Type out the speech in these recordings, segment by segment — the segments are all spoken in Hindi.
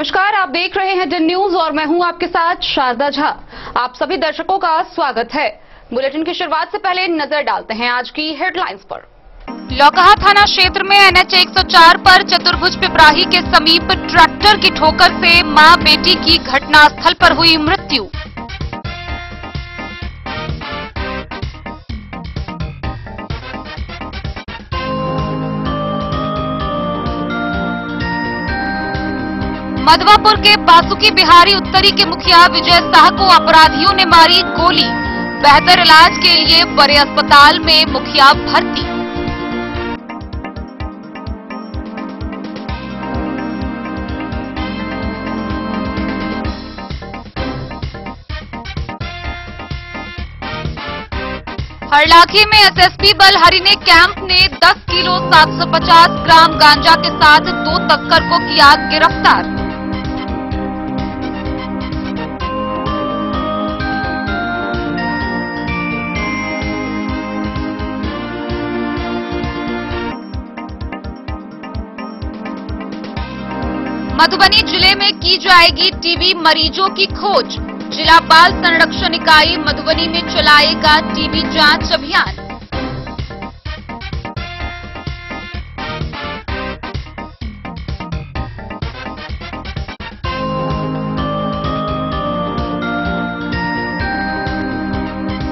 नमस्कार, आप देख रहे हैं डन न्यूज और मैं हूं आपके साथ शारदा झा। आप सभी दर्शकों का स्वागत है। बुलेटिन की शुरुआत से पहले नजर डालते हैं आज की हेडलाइंस पर। लौकहा थाना क्षेत्र में NH 104 पर चतुर्भुज पिपराही के समीप ट्रैक्टर की ठोकर से मां बेटी की घटनास्थल पर हुई मृत्यु। मधवापुर के बासुकी बिहारी उत्तरी के मुखिया विजय शाह को अपराधियों ने मारी गोली। बेहतर इलाज के लिए बड़े अस्पताल में मुखिया भर्ती। हरलाखी में SSP बल हरिने कैंप ने 10 किलो 750 ग्राम गांजा के साथ 2 तस्कर को किया गिरफ्तार। मधुबनी जिले में की जाएगी टीबी मरीजों की खोज। जिला बाल संरक्षण इकाई मधुबनी में चलाएगा टीबी जांच अभियान।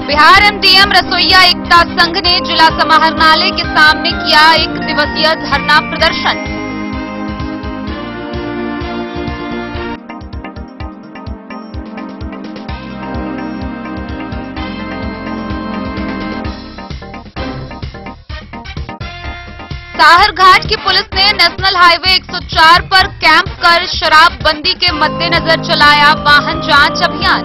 बिहार MDM रसोइया एकता संघ ने जिला समाहरणालय के सामने किया 1 दिवसीय धरना प्रदर्शन। साहरघाट की पुलिस ने नेशनल हाईवे 104 पर कैंप कर शराबबंदी के मद्देनजर चलाया वाहन जांच अभियान।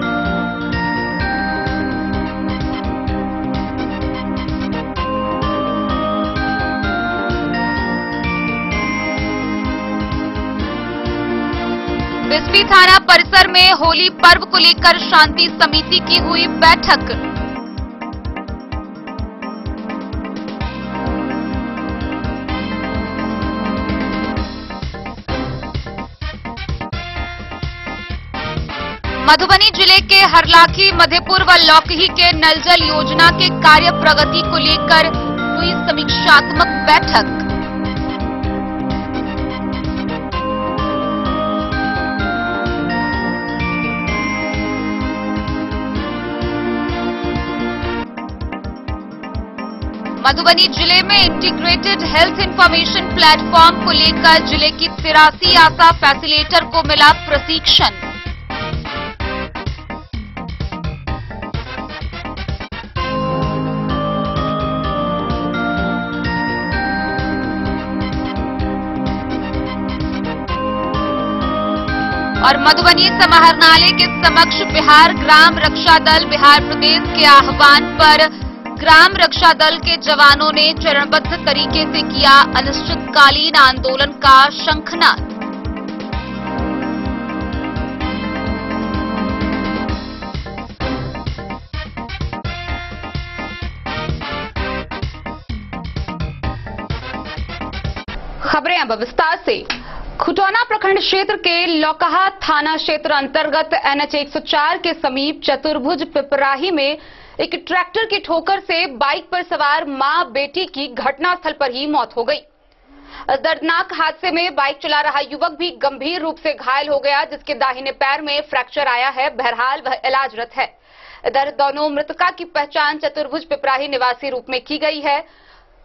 बिस्फी थाना परिसर में होली पर्व को लेकर शांति समिति की हुई बैठक। मधुबनी जिले के हरलाखी, मधेपुर व लौकही के नल जल योजना के कार्य प्रगति को लेकर हुई समीक्षात्मक बैठक। मधुबनी जिले में इंटीग्रेटेड हेल्थ इंफॉर्मेशन प्लेटफॉर्म को लेकर जिले की 83 आशा फैसिलिटेटर को मिला प्रशिक्षण। और मधुबनी समाहरणालय के समक्ष बिहार ग्राम रक्षा दल बिहार प्रदेश के आह्वान पर ग्राम रक्षा दल के जवानों ने चरणबद्ध तरीके से किया अनिश्चितकालीन आंदोलन का शंखनाद। खबरें अब विस्तार से। खुटौना प्रखंड क्षेत्र के लौकहा थाना क्षेत्र अंतर्गत NH 104 के समीप चतुर्भुज पिपराही में एक ट्रैक्टर की ठोकर से बाइक पर सवार मां बेटी की घटनास्थल पर ही मौत हो गई। दर्दनाक हादसे में बाइक चला रहा युवक भी गंभीर रूप से घायल हो गया, जिसके दाहिने पैर में फ्रैक्चर आया है। बहरहाल वह इलाजरत है। इधर दोनों मृतका की पहचान चतुर्भुज पिपराही निवासी रूप में की गई है।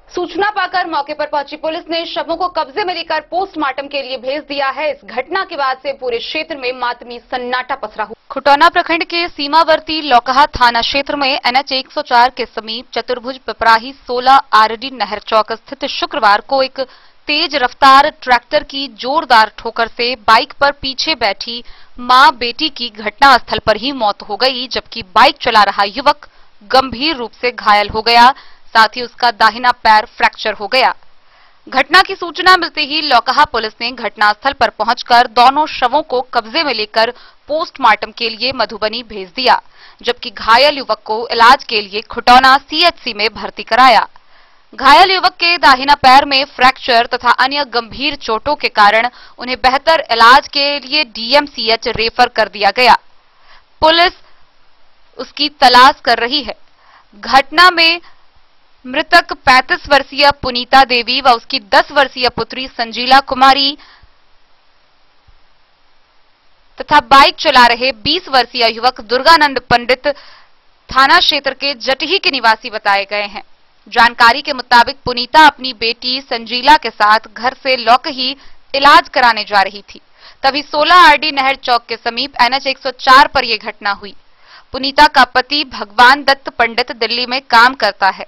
सूचना पाकर मौके पर पहुंची पुलिस ने शवों को कब्जे में लेकर पोस्टमार्टम के लिए भेज दिया है। इस घटना के बाद से पूरे क्षेत्र में मातमी सन्नाटा पसरा हुआ। खुटौना प्रखंड के सीमावर्ती लौकहा थाना क्षेत्र में NH 104 के समीप चतुर्भुज पिपराही 16 RD नहर चौक स्थित शुक्रवार को एक तेज रफ्तार ट्रैक्टर की जोरदार ठोकर से बाइक पर पीछे बैठी मां बेटी की घटनास्थल पर ही मौत हो गई, जबकि बाइक चला रहा युवक गंभीर रूप से घायल हो गया। साथ ही उसका दाहिना पैर फ्रैक्चर हो गया। घटना की सूचना मिलते ही लौकहा पुलिस ने घटनास्थल पर पहुंचकर दोनों शवों को कब्जे में लेकर पोस्टमार्टम के लिए मधुबनी भेज दिया, जबकि घायल युवक को इलाज के लिए खुटौना CHC में भर्ती कराया। घायल युवक के दाहिना पैर में फ्रैक्चर तथा अन्य गंभीर चोटों के कारण उन्हें बेहतर इलाज के लिए डीएमसीएच रेफर कर दिया गया। पुलिस उसकी तलाश कर रही है। घटना में मृतक 35 वर्षीय पुनीता देवी व उसकी 10 वर्षीय पुत्री संजीला कुमारी तथा बाइक चला रहे 20 वर्षीय युवक दुर्गानंद पंडित थाना क्षेत्र के जटही के निवासी बताए गए हैं। जानकारी के मुताबिक पुनीता अपनी बेटी संजीला के साथ घर से लौकही इलाज कराने जा रही थी, तभी 16 आरडी नहर चौक के समीप NH 104 पर यह घटना हुई। पुनीता का पति भगवान दत्त पंडित दिल्ली में काम करता है।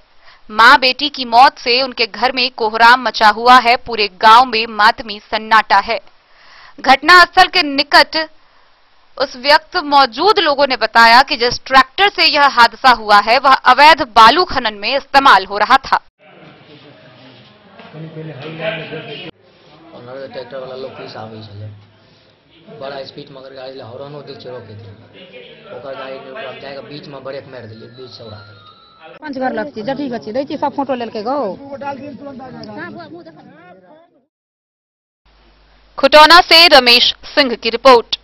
मां बेटी की मौत से उनके घर में कोहराम मचा हुआ है। पूरे गांव में मातमी सन्नाटा है। घटना स्थल के निकट उस वक्त मौजूद लोगों ने बताया कि जिस ट्रैक्टर से यह हादसा हुआ है वह अवैध बालू खनन में इस्तेमाल हो रहा था। ट्रैक्टर वाला लोग पीछे आवे छले, बड़ा स्पीड में गाड़ी हॉर्नो दी छै रोके थे, ओकर गाड़ी ने जाएगा बीच में ब्रेक मार दिए, बीच से उड़ा दिए। पांच घर लगती जटी गची दै छी, सब फोटो लेलके गो। खुटौना से रमेश सिंह की रिपोर्ट।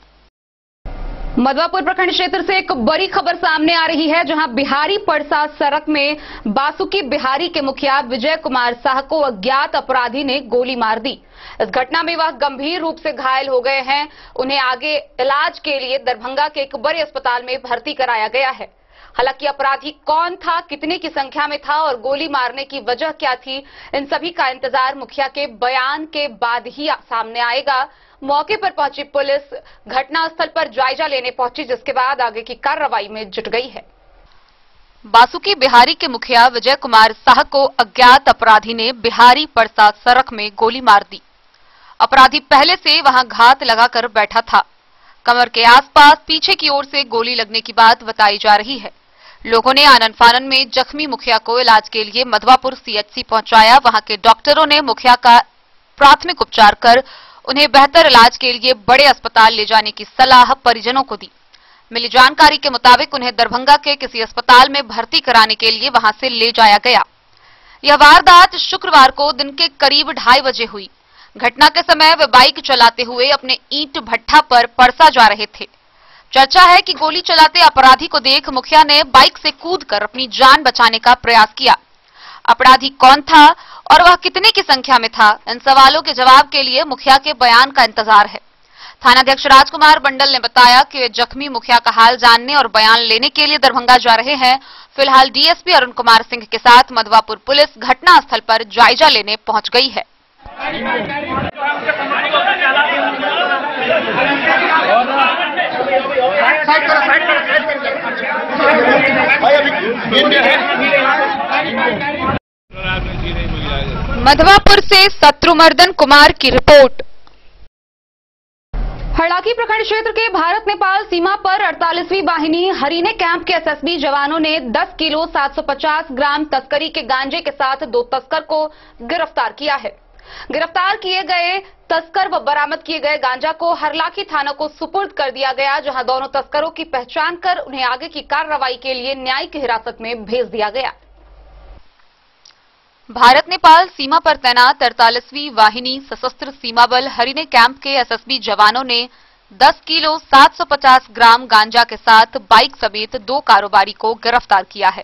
मधवापुर प्रखंड क्षेत्र से एक बड़ी खबर सामने आ रही है, जहां बिहारी परसा सड़क में बासुकी बिहारी के मुखिया विजय कुमार साह को अज्ञात अपराधी ने गोली मार दी। इस घटना में वह गंभीर रूप से घायल हो गए हैं। उन्हें आगे इलाज के लिए दरभंगा के एक बड़े अस्पताल में भर्ती कराया गया है। हालांकि अपराधी कौन था, कितने की संख्या में था और गोली मारने की वजह क्या थी, इन सभी का इंतजार मुखिया के बयान के बाद ही सामने आएगा। मौके पर पहुंची पुलिस घटनास्थल पर जायजा लेने पहुंची, जिसके बाद आगे की कार्रवाई में जुट गई है। बासुकी बिहारी के मुखिया विजय कुमार साह को अज्ञात अपराधी ने बिहारी परसा सड़क में गोली मार दी। अपराधी पहले से वहां घात लगाकर बैठा था। कमर के आसपास पीछे की ओर से गोली लगने की बात बताई जा रही है। लोगों ने आनन फानन में जख्मी मुखिया को इलाज के लिए मधवापुर सीएचसी पहुंचाया। वहां के डॉक्टरों ने मुखिया का प्राथमिक उपचार कर उन्हें बेहतर इलाज के लिए बड़े अस्पताल ले जाने की सलाह परिजनों को दी। मिली जानकारी के मुताबिक उन्हें दरभंगा के किसी अस्पताल में भर्ती कराने के लिए वहां से ले जाया गया। यह वारदात शुक्रवार को दिन के करीब 2:30 बजे हुई। घटना के समय वे बाइक चलाते हुए अपने ईंट भट्ठा पर परसा जा रहे थे। चर्चा है कि गोली चलाते अपराधी को देख मुखिया ने बाइक से कूदकर अपनी जान बचाने का प्रयास किया। अपराधी कौन था और वह कितने की संख्या में था, इन सवालों के जवाब के लिए मुखिया के बयान का इंतजार है। थानाध्यक्ष राजकुमार मंडल ने बताया कि वे जख्मी मुखिया का हाल जानने और बयान लेने के लिए दरभंगा जा रहे हैं। फिलहाल डीएसपी अरुण कुमार सिंह के साथ मधवापुर पुलिस घटनास्थल पर जायजा लेने पहुंच गई है। मधवापुर से शत्रुमर्दन कुमार की रिपोर्ट। हरलाखी प्रखंड क्षेत्र के भारत नेपाल सीमा पर 48वीं वाहिनी हरिने कैंप के एसएसबी जवानों ने 10 किलो 750 ग्राम तस्करी के गांजे के साथ 2 तस्कर को गिरफ्तार किया है। गिरफ्तार किए गए तस्कर व बरामद किए गए गांजा को हरलाखी थाना को सुपुर्द कर दिया गया, जहां दोनों तस्करों की पहचान कर उन्हें आगे की कार्रवाई के लिए न्यायिक हिरासत में भेज दिया गया। भारत नेपाल सीमा पर तैनात 48वीं वाहिनी सशस्त्र सीमा बल हरिने कैंप के एसएसबी जवानों ने 10 किलो 750 ग्राम गांजा के साथ बाइक समेत 2 कारोबारी को गिरफ्तार किया है।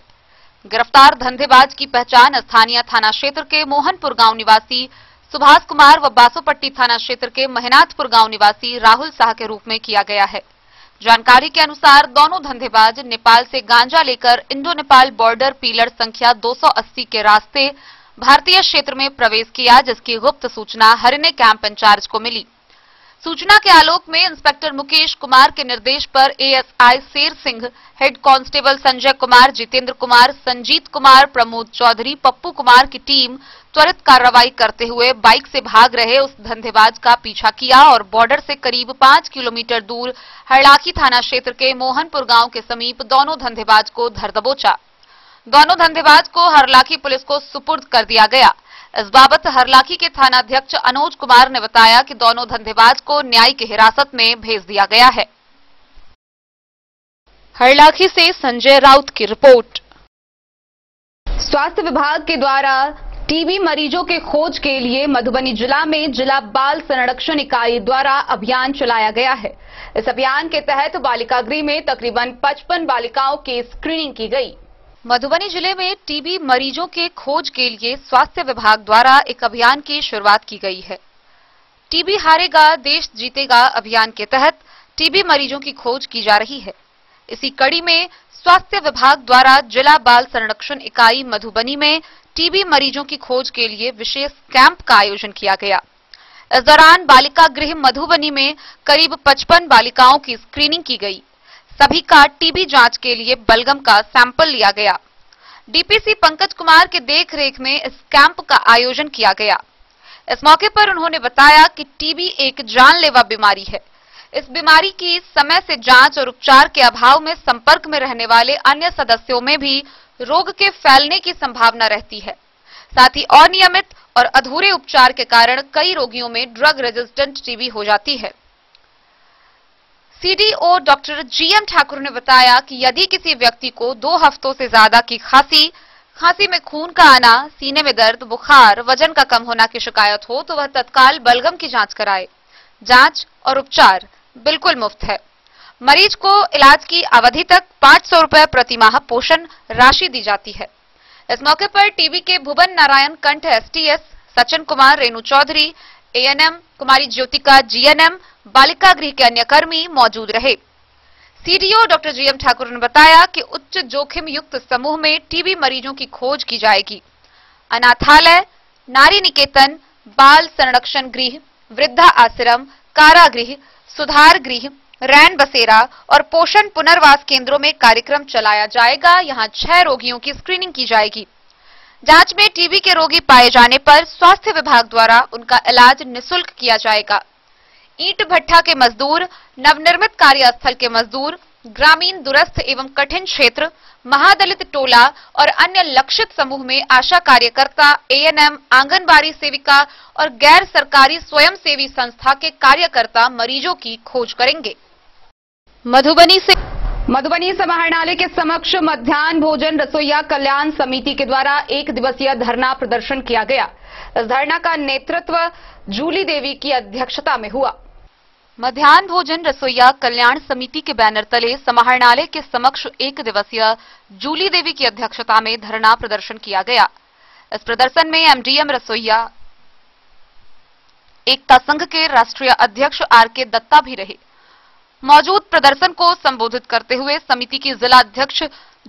गिरफ्तार धंधेबाज की पहचान स्थानीय थाना क्षेत्र के मोहनपुर गांव निवासी सुभाष कुमार व बासोपट्टी थाना क्षेत्र के महनाथपुर गांव निवासी राहुल शाह के रूप में किया गया है। जानकारी के अनुसार दोनों धंधेबाज नेपाल से गांजा लेकर इंडो नेपाल बॉर्डर पिलर संख्या 280 के रास्ते भारतीय क्षेत्र में प्रवेश किया, जिसकी गुप्त सूचना हरिने कैंप इंचार्ज को मिली। सूचना के आलोक में इंस्पेक्टर मुकेश कुमार के निर्देश पर ASI Sher Singh, head constable Sanjay Kumar, Jitendra Kumar, Sanjeet Kumar, Pramod Chaudhary, Pappu Kumar की टीम त्वरित कार्रवाई करते हुए बाइक से भाग रहे उस धंधेबाज का पीछा किया और बॉर्डर से करीब 5 किलोमीटर दूर हरलाखी थाना क्षेत्र के मोहनपुर गांव के समीप दोनों धंधेबाज को धर दबोचा। दोनों धंधेबाज को हरलाखी पुलिस को सुपुर्द कर दिया गया। इस बाबत हरलाखी के थानाध्यक्ष अनुज कुमार ने बताया कि दोनों धंधेबाज को न्यायिक हिरासत में भेज दिया गया है। हरलाखी से संजय राउत की रिपोर्ट। स्वास्थ्य विभाग के द्वारा टीबी मरीजों के खोज के लिए मधुबनी जिला में जिला बाल संरक्षण इकाई द्वारा अभियान चलाया गया है। इस अभियान के तहत बालिका गृह में तकरीबन 55 बालिकाओं की स्क्रीनिंग की गई। मधुबनी जिले में टीबी मरीजों के खोज के लिए स्वास्थ्य विभाग द्वारा एक अभियान की शुरुआत की गई है। टीबी हारेगा देश जीतेगा अभियान के तहत टीबी मरीजों की खोज की जा रही है। इसी कड़ी में स्वास्थ्य विभाग द्वारा जिला बाल संरक्षण इकाई मधुबनी में टीबी मरीजों की खोज के लिए विशेष कैंप का आयोजन किया गया। इस दौरान बालिका गृह मधुबनी में करीब 55 बालिकाओं की स्क्रीनिंग की गई। सभी का टीबी जांच के लिए बलगम का सैंपल लिया गया। डीपीसी पंकज कुमार के देखरेख में इस कैंप का आयोजन किया गया। इस मौके पर उन्होंने बताया कि टीबी एक जानलेवा बीमारी है। इस बीमारी की समय से जांच और उपचार के अभाव में संपर्क में रहने वाले अन्य सदस्यों में भी रोग के फैलने की संभावना रहती है। साथ ही अनियमित और अधूरे उपचार के कारण कई रोगियों में ड्रग रेजिस्टेंट टीबी हो जाती है। सीडीओ डॉक्टर जीएम ठाकुर ने बताया कि यदि किसी व्यक्ति को 2 हफ्तों से ज्यादा की खांसी में खून का आना, सीने में दर्द, बुखार, वजन का कम होना की शिकायत हो तो वह तत्काल बलगम की जांच कराए। जांच और उपचार बिल्कुल मुफ्त है। मरीज को इलाज की अवधि तक 500 रुपए प्रति माह पोषण राशि दी जाती है। इस मौके पर टीबी के भुवन नारायण कंठ एसटीएस, सचिन कुमार, रेणु चौधरी एएनएम, कुमारी ज्योतिका जीएनएम, बालिका गृह के अन्य कर्मी मौजूद रहे। सीडीओ डॉक्टर जीएम ठाकुर ने बताया कि उच्च जोखिम युक्त समूह में टीबी मरीजों की खोज की जाएगी। अनाथालय, नारी निकेतन, बाल संरक्षण गृह, वृद्धा आश्रम, कारागृह, सुधार गृह, रैन बसेरा और पोषण पुनर्वास केंद्रों में कार्यक्रम चलाया जाएगा। यहां 6 रोगियों की स्क्रीनिंग की जाएगी। जांच में टीबी के रोगी पाए जाने पर स्वास्थ्य विभाग द्वारा उनका इलाज निःशुल्क किया जाएगा। ईंट भट्ठा के मजदूर, नवनिर्मित कार्यस्थल के मजदूर, ग्रामीण दूरस्थ एवं कठिन क्षेत्र, महादलित टोला और अन्य लक्षित समूह में आशा कार्यकर्ता, एएनएम, आंगनबाड़ी सेविका और गैर सरकारी स्वयंसेवी संस्था के कार्यकर्ता मरीजों की खोज करेंगे। मधुबनी समाहरणालय के समक्ष मध्याह्न भोजन रसोइया कल्याण समिति के द्वारा 1 दिवसीय धरना प्रदर्शन किया गया। इस धरना का नेतृत्व जूली देवी की अध्यक्षता में हुआ। मध्याह्न भोजन रसोइया कल्याण समिति के बैनर तले समाहरणालय के समक्ष 1 दिवसीय जूली देवी की अध्यक्षता में धरना प्रदर्शन किया गया। इस प्रदर्शन में एमडीएम रसोइया एकता संघ के राष्ट्रीय अध्यक्ष आरके दत्ता भी रहे। मौजूद प्रदर्शन को संबोधित करते हुए समिति की जिला अध्यक्ष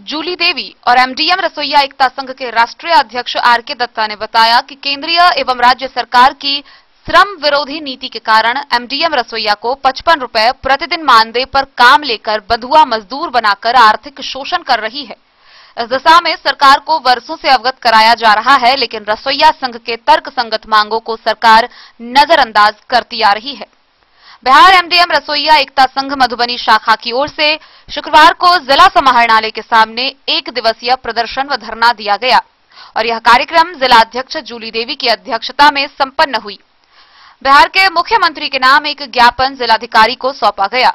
जूली देवी और एमडीएम रसोइया एकता संघ के राष्ट्रीय अध्यक्ष आरके दत्ता ने बताया कि केंद्रीय एवं राज्य सरकार की श्रम विरोधी नीति के कारण एमडीएम रसोइया को 55 रुपए प्रतिदिन मानदेय पर काम लेकर बंधुआ मजदूर बनाकर आर्थिक शोषण कर रही है। इस दिशा में सरकार को वर्षों से अवगत कराया जा रहा है, लेकिन रसोइया संघ के तर्कसंगत मांगों को सरकार नजरअंदाज करती आ रही है। बिहार एमडीएम रसोइया एकता संघ मधुबनी शाखा की ओर से शुक्रवार को जिला समाहरणालय के सामने 1 दिवसीय प्रदर्शन व धरना दिया गया और यह कार्यक्रम जिला अध्यक्ष जूली देवी की अध्यक्षता में संपन्न हुई। बिहार के मुख्यमंत्री के नाम एक ज्ञापन जिलाधिकारी को सौंपा गया।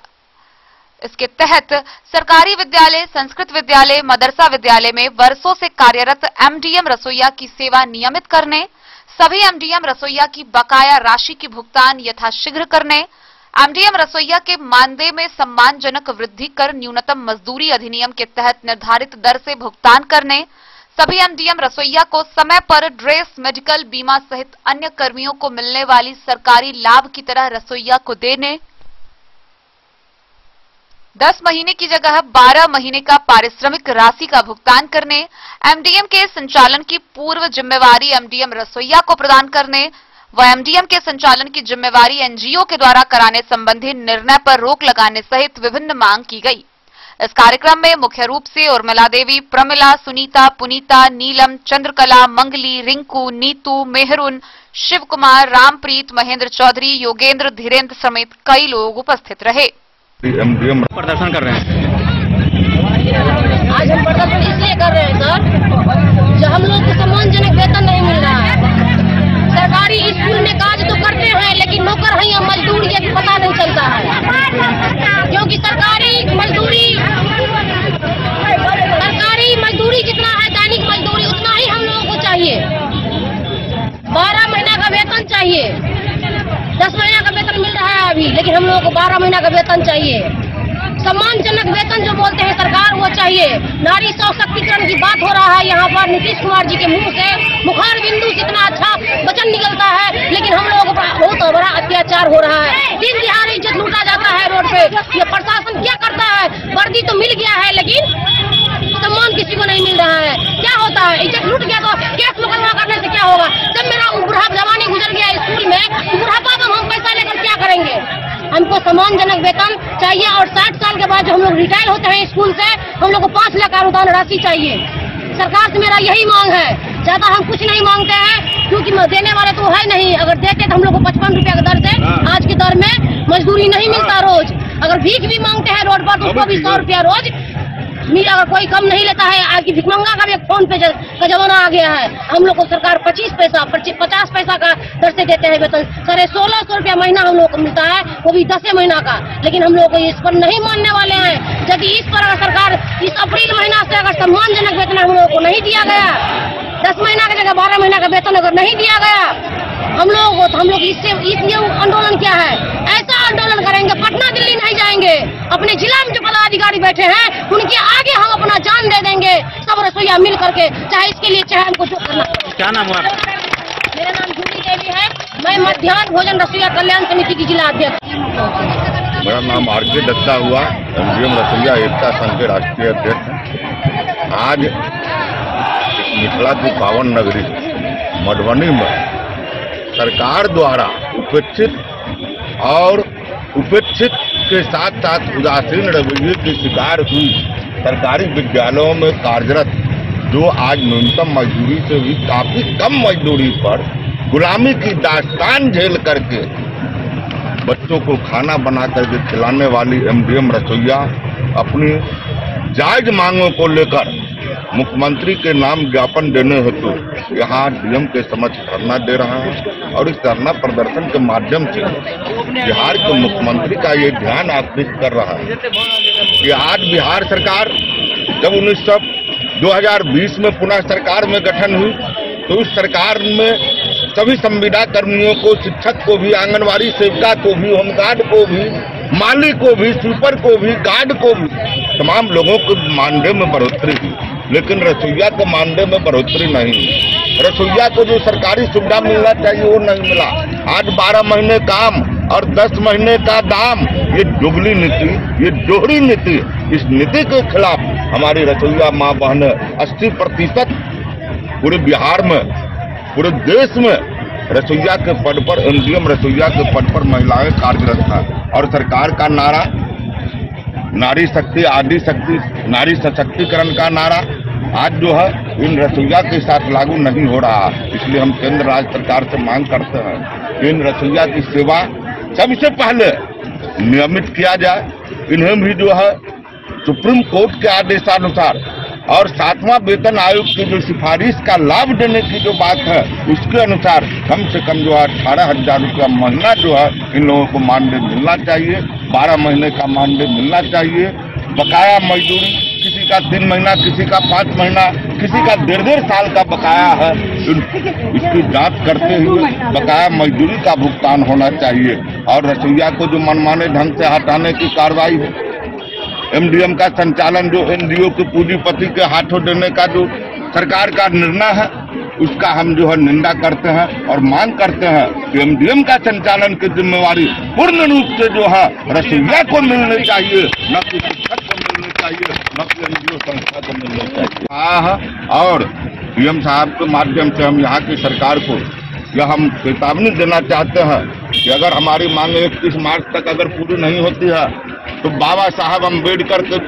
इसके तहत सरकारी विद्यालय, संस्कृत विद्यालय, मदरसा विद्यालय में वर्षों से कार्यरत एमडीएम रसोइया की सेवा नियमित करने, सभी एमडीएम रसोइया की बकाया राशि की भुगतान यथाशीघ्र करने, एमडीएम रसोइया के मानदेय में सम्मानजनक वृद्धि कर न्यूनतम मजदूरी अधिनियम के तहत निर्धारित दर से भुगतान करने, सभी एमडीएम रसोइया को समय पर ड्रेस, मेडिकल, बीमा सहित अन्य कर्मियों को मिलने वाली सरकारी लाभ की तरह रसोइया को देने, 10 महीने की जगह 12 महीने का पारिश्रमिक राशि का भुगतान करने, एमडीएम के संचालन की पूर्व जिम्मेवारी एमडीएम रसोइया को प्रदान करने व एमडीएम के संचालन की जिम्मेवारी एनजीओ के द्वारा कराने संबंधी निर्णय पर रोक लगाने सहित विभिन्न मांग की गई। इस कार्यक्रम में मुख्य रूप से उर्मिला देवी, प्रमिला, सुनीता, पुनीता, नीलम, चंद्रकला, मंगली, रिंकू, नीतू, मेहरुन, शिव कुमार, रामप्रीत, महेंद्र चौधरी, योगेंद्र, धीरेन्द्र समेत कई लोग उपस्थित रहे। प्रदर्शन कर रहे हैं। आज हम प्रदर्शन इसलिए कर रहे हैं सर, जो हम लोग को सम्मानजनक वेतन नहीं मिल रहा है। सरकारी स्कूल में काज तो करते हैं, लेकिन नौकर है या मजदूर ये पता नहीं चलता है, क्योंकि सरकारी मजदूरी जितना है दैनिक मजदूरी उतना ही हम लोगों को चाहिए। लेकिन हम लोगों को 12 महीना का वेतन चाहिए। सम्मानजनक वेतन जो बोलते हैं सरकार वो चाहिए। नारी सशक्तिकरण की बात हो रहा है यहाँ पर नीतीश कुमार जी के मुंह से मुखार बिंदु से इतना अच्छा वचन निकलता है, लेकिन हम लोगों पर बहुत बड़ा अत्याचार हो रहा है। दिन दिहाड़े इज्जत लूटा जाता है रोड पे। ये प्रशासन क्या करता है? वर्दी तो मिल गया है लेकिन सम्मान किसी को नहीं मिल रहा है। क्या होता है? इज्जत लूट गया तो केस मुकदमा करने से क्या होगा? जब मेरा बुढ़ापा जवानी गुजर गया स्कूल में, बुढ़ापा तो हम पैसा लेकर क्या करेंगे? हमको सम्मानजनक वेतन चाहिए और 60 साल के बाद जो हम लोग रिटायर होते हैं स्कूल से, हम लोग को 5 लाख अनुदान राशि चाहिए। सरकार से मेरा यही मांग है। ज्यादा हम कुछ नहीं मांगते हैं क्योंकि देने वाले तो है नहीं। अगर देते तो हम लोग को 55 रुपया का दर से, आज की दर में मजदूरी नहीं मिलता रोज। अगर भीख भी मांगते हैं रोड पर तो उसको भी 100 रुपया रोज। अगर कोई कम नहीं लेता है, आज की भिखमंगा का भी फोन पे का जमाना आ गया है। हम लोग को सरकार 25 पैसा 50 पैसा का दर से देते हैं वेतन। 1650 रुपया महीना हम लोग को मिलता है, वो भी 10 महीना का। लेकिन हम लोग को इस पर नहीं मानने वाले हैं। यदि इस पर अगर सरकार इस अप्रैल महीना से अगर सम्मानजनक वेतन हम लोग को नहीं दिया गया, 10 महीना की जगह 12 महीना का वेतन अगर नहीं दिया गया हम लोगों को, तो हम लोग इससे आंदोलन क्या है? ऐसा आंदोलन करेंगे, पटना दिल्ली नहीं जाएंगे। अपने जिला में जो पदाधिकारी बैठे हैं उनके आगे हम अपना जान दे देंगे, सब रसोईया मिल करके, चाहे इसके लिए चाहे हमको जो करना। क्या नाम हुआ? मेरा नाम जूली देवी है। मैं मध्याह्न भोजन रसोईया कल्याण समिति की जिला अध्यक्ष। मेरा नाम आर.के. दत्ता हुआ, एमडीएम रसोईया एकता संघ के राष्ट्रीय अध्यक्ष। आज मिथिला की पावन नगरी मधुबनी में सरकार द्वारा उपेक्षित के साथ साथ उदासीन रवैये की शिकार हुई सरकारी विद्यालयों में कार्यरत जो आज न्यूनतम मजदूरी से भी काफी कम मजदूरी पर गुलामी की दास्तान झेल करके बच्चों को खाना बना करके खिलाने वाली एमडीएम रसोईया अपनी जायज मांगों को लेकर मुख्यमंत्री के नाम ज्ञापन देने हेतु यहाँ डीएम के समक्ष धरना दे रहा है और इस धरना प्रदर्शन के माध्यम से बिहार के मुख्यमंत्री का ये ध्यान आकृष्ट कर रहा है कि आज बिहार सरकार जब 2020 में पुनः सरकार में गठन हुई तो इस सरकार में सभी संविदा कर्मियों को, शिक्षक को भी, आंगनबाड़ी सेविका को भी, होमगार्ड को भी, माली को भी, स्वीपर को भी, गार्ड को भी, तमाम लोगों को मानदेय में बढ़ोतरी हुई, लेकिन रसोईया के मानदेय में बढ़ोतरी नहीं। रसोईया को जो सरकारी सुविधा मिलना चाहिए वो नहीं मिला। आज 12 महीने काम और 10 महीने का दाम, ये जुगली नीति, ये दोहरी नीति, इस नीति के खिलाफ हमारी रसोईया माँ बहनें 80% पूरे बिहार में, पूरे देश में रसोईया के पद पर, एमडीएम रसोईया के पद पर महिलाएं कार्यरत हैं। और सरकार का नारा नारी शक्ति, आदि शक्ति, नारी सशक्तिकरण का नारा आज जो है इन रसोईया के साथ लागू नहीं हो रहा। इसलिए हम केंद्र राज्य सरकार से मांग करते हैं कि इन रसोईया की सेवा सबसे पहले नियमित किया जाए। इन्हें भी जो है सुप्रीम कोर्ट के आदेशानुसार और 7वां वेतन आयोग की जो सिफारिश का लाभ देने की जो बात है उसके अनुसार कम से कम जो है 18,000 रुपया महीना जो है इन लोगों को मानदेय मिलना चाहिए। 12 महीने का मानदेय मिलना चाहिए। बकाया मजदूरी किसी का 3 महीना, किसी का 5 महीना, किसी का 1.5 साल का बकाया है, इसकी जांच करते हुए बकाया मजदूरी का भुगतान होना चाहिए। और रसोईया को जो मनमाने ढंग से हटाने की कार्रवाई हो, एमडीएम का संचालन जो एनडीओ के पूंजीपति के हाथों देने का जो सरकार का निर्णय है उसका हम जो है निंदा करते हैं और मांग करते हैं कि एमडीएम का संचालन की जिम्मेवारी पूर्ण रूप से जो है रसोईया को मिलनी चाहिए, न कि शिक्षक को मिलनी चाहिए, न कि एनडीओ संस्था को मिलनी चाहिए। और डीएम साहब के माध्यम से हम यहाँ की सरकार को यह हम चेतावनी देना चाहते हैं कि अगर हमारी मांगे 31 मार्च तक अगर पूरी नहीं होती है तो बाबा साहब अम्बेडकर के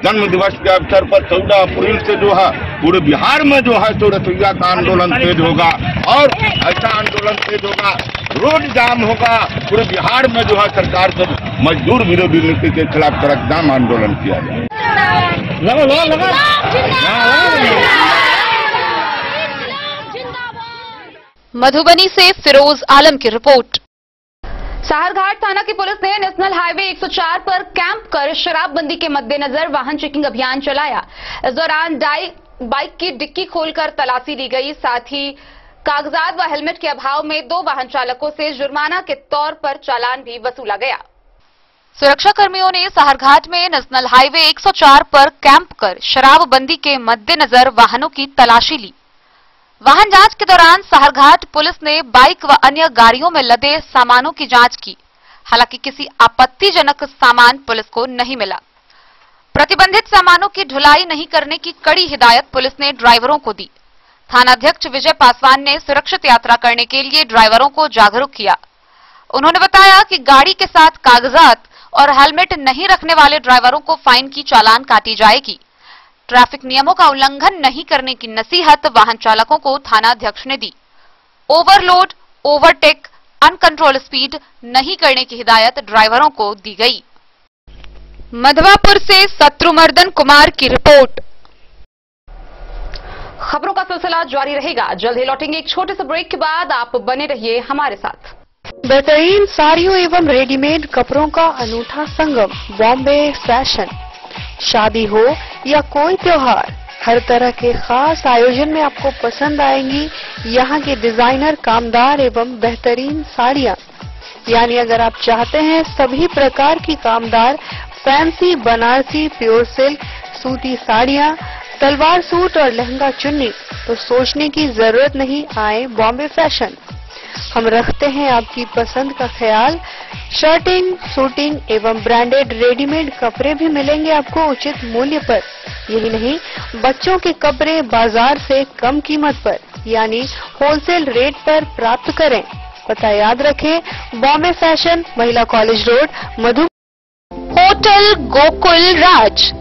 जन्म दिवस के अवसर पर 14 अप्रैल से जो है पूरे बिहार में जो है तो रसोईया का आंदोलन तेज होगा। और ऐसा आंदोलन तेज होगा, रोड जाम होगा, पूरे बिहार में जो है सरकार के मजदूर विरोधी नीति के खिलाफ सड़क जाम आंदोलन किया जाए। मधुबनी से फिरोज आलम की रिपोर्ट। साहरघाट थाना की पुलिस ने नेशनल हाईवे 104 पर कैंप कर शराबबंदी के मद्देनजर वाहन चेकिंग अभियान चलाया। इस दौरान बाइक की डिक्की खोलकर तलाशी ली गई। साथ ही कागजात व हेलमेट के अभाव में 2 वाहन चालकों से जुर्माना के तौर पर चालान भी वसूला गया। सुरक्षा कर्मियों ने साहरघाट में नेशनल हाईवे 104 पर कैंप कर शराबबंदी के मद्देनजर वाहनों की तलाशी ली। वाहन जांच के दौरान साहरघाट पुलिस ने बाइक व अन्य गाड़ियों में लदे सामानों की जांच की। हालांकि किसी आपत्तिजनक सामान पुलिस को नहीं मिला। प्रतिबंधित सामानों की ढुलाई नहीं करने की कड़ी हिदायत पुलिस ने ड्राइवरों को दी। थानाध्यक्ष विजय पासवान ने सुरक्षित यात्रा करने के लिए ड्राइवरों को जागरूक किया। उन्होंने बताया कि गाड़ी के साथ कागजात और हेलमेट नहीं रखने वाले ड्राइवरों को फाइन की चालान काटी जाएगी। ट्रैफिक नियमों का उल्लंघन नहीं करने की नसीहत वाहन चालकों को थानाध्यक्ष ने दी। ओवरलोड, ओवरटेक, अनकंट्रोल स्पीड नहीं करने की हिदायत ड्राइवरों को दी गई। मधवापुर से शत्रुमर्दन कुमार की रिपोर्ट। खबरों का सिलसिला जारी रहेगा। जल्द ही लौटेंगे एक छोटे से ब्रेक के बाद। आप बने रहिए हमारे साथ। बेहतरीन साड़ियों एवं रेडीमेड कपड़ों का अनूठा संगम बॉम्बे फैशन। शादी हो या कोई त्योहार, हर तरह के खास आयोजन में आपको पसंद आएंगी यहाँ की डिजाइनर, कामदार एवं बेहतरीन साड़ियाँ। यानी अगर आप चाहते हैं सभी प्रकार की कामदार, फैंसी, बनारसी, प्योर सिल्क, सूती साड़ियाँ, सलवार सूट और लहंगा चुन्नी, तो सोचने की जरूरत नहीं, आए बॉम्बे फैशन। हम रखते हैं आपकी पसंद का ख्याल। शर्टिंग, सूटिंग एवं ब्रांडेड रेडीमेड कपड़े भी मिलेंगे आपको उचित मूल्य पर। यही नहीं, बच्चों के कपड़े बाजार से कम कीमत पर यानी होलसेल रेट पर प्राप्त करें। पता याद रखें, बॉम्बे फैशन, महिला कॉलेज रोड, मधु। होटल गोकुल राज।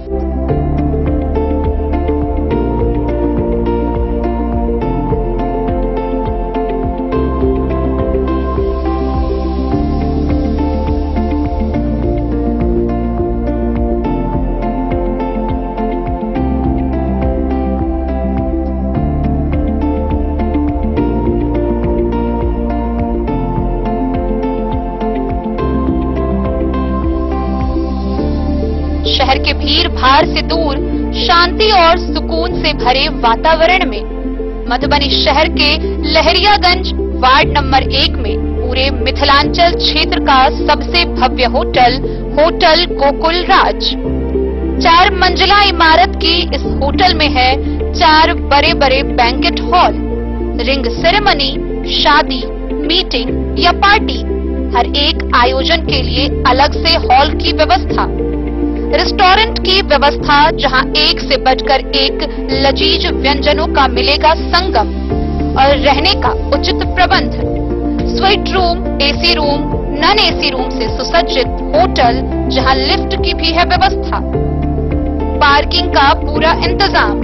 शहर के भीड़ भाड़ से दूर, शांति और सुकून से भरे वातावरण में मधुबनी शहर के लहरियागंज वार्ड नंबर 1 में पूरे मिथिलांचल क्षेत्र का सबसे भव्य होटल, होटल गोकुल राज। 4 मंजिला इमारत की इस होटल में है 4 बड़े बड़े बैंकेट हॉल, रिंग सेरेमनी, शादी, मीटिंग या पार्टी, हर एक आयोजन के लिए अलग से हॉल की व्यवस्था, रेस्टोरेंट की व्यवस्था जहां एक से बढ़कर एक लजीज व्यंजनों का मिलेगा संगम, और रहने का उचित प्रबंध। Suite room, AC room, non AC room से सुसज्जित होटल जहां लिफ्ट की भी है व्यवस्था, पार्किंग का पूरा इंतजाम।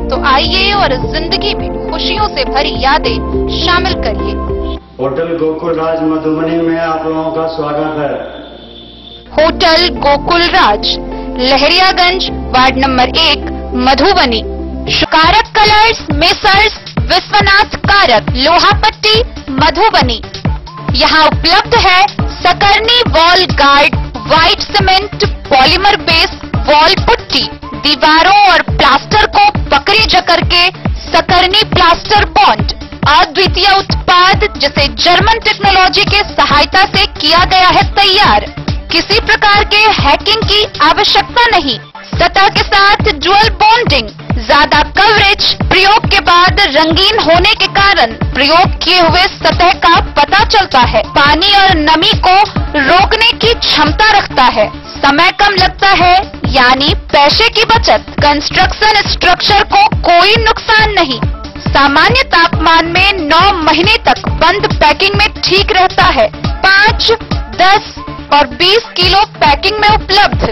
तो आइए और जिंदगी में खुशियों से भरी यादें शामिल करिए। होटल गोकुल राज मधुबनी में आप लोगों का स्वागत है। होटल गोकुल राज, लहरियागंज वार्ड नंबर 1, मधुबनी। कारक कलर्स, मेसर्स विश्वनाथ कारक, लोहापट्टी, मधुबनी। यहाँ उपलब्ध है Sakarni wall guard, white cement, polymer base wall putty. दीवारों और प्लास्टर को पकड़ी जकड़ के सकरनी प्लास्टर बॉन्ड, अद्वितीय उत्पाद जिसे जर्मन टेक्नोलॉजी के सहायता से किया गया है तैयार। किसी प्रकार के हैकिंग की आवश्यकता नहीं। सतह के साथ डुअल बॉन्डिंग, ज्यादा कवरेज, प्रयोग के बाद रंगीन होने के कारण प्रयोग किए हुए सतह का पता चलता है। पानी और नमी को रोकने की क्षमता रखता है। समय कम लगता है यानी पैसे की बचत। कंस्ट्रक्शन स्ट्रक्चर को कोई नुकसान नहीं। सामान्य तापमान में 9 महीने तक बंद पैकिंग में ठीक रहता है। 5, 10 और 20 किलो पैकिंग में उपलब्ध।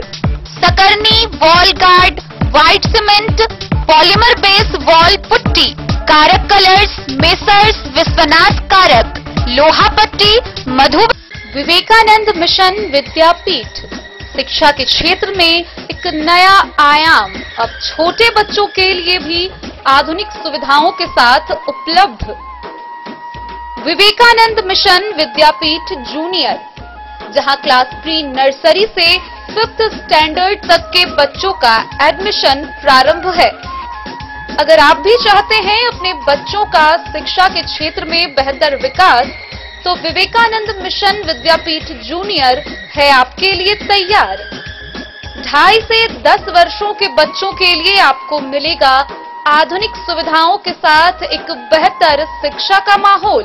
Sakarni wall guard, white cement, polymer base wall putty, Karak colours, Messrs Vishwanath Karak, Lohapatti, Madhubani. Vivekananda mission Vidyapeeth शिक्षा के क्षेत्र में एक नया आयाम, अब छोटे बच्चों के लिए भी आधुनिक सुविधाओं के साथ उपलब्ध। विवेकानंद मिशन विद्यापीठ जूनियर, जहां क्लास प्री नर्सरी से 5th स्टैंडर्ड तक के बच्चों का एडमिशन प्रारंभ है। अगर आप भी चाहते हैं अपने बच्चों का शिक्षा के क्षेत्र में बेहतर विकास, तो विवेकानंद मिशन विद्यापीठ जूनियर है आपके लिए तैयार। 2.5 से 10 वर्षों के बच्चों के लिए आपको मिलेगा आधुनिक सुविधाओं के साथ एक बेहतर शिक्षा का माहौल।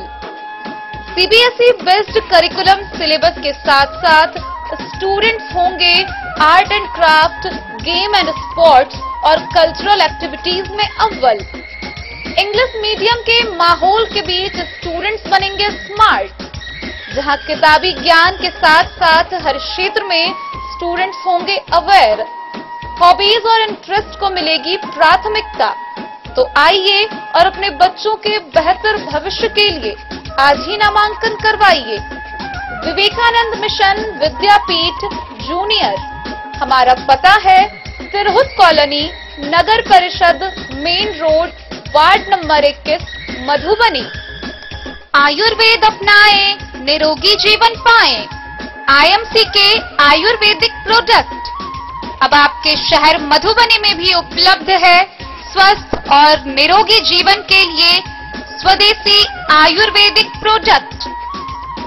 सीबीएसई बेस्ड करिकुलम सिलेबस के साथ साथ स्टूडेंट्स होंगे art and craft, game and sports और कल्चरल एक्टिविटीज में अव्वल। इंग्लिश मीडियम के माहौल के बीच स्टूडेंट्स बनेंगे स्मार्ट, जहां किताबी ज्ञान के साथ साथ हर क्षेत्र में स्टूडेंट्स होंगे अवेयर। हॉबीज और इंटरेस्ट को मिलेगी प्राथमिकता। तो आइए और अपने बच्चों के बेहतर भविष्य के लिए आज ही नामांकन करवाइए। विवेकानंद मिशन विद्यापीठ जूनियर। हमारा पता है तिरहुत कॉलोनी, नगर परिषद, main road, ward number 21, Madhubani. Ayurveda अपनाएं, निरोगी जीवन पाएं। आईएमसी के आयुर्वेदिक प्रोडक्ट अब आपके शहर मधुबनी में भी उपलब्ध है। स्वस्थ और निरोगी जीवन के लिए स्वदेशी आयुर्वेदिक प्रोडक्ट।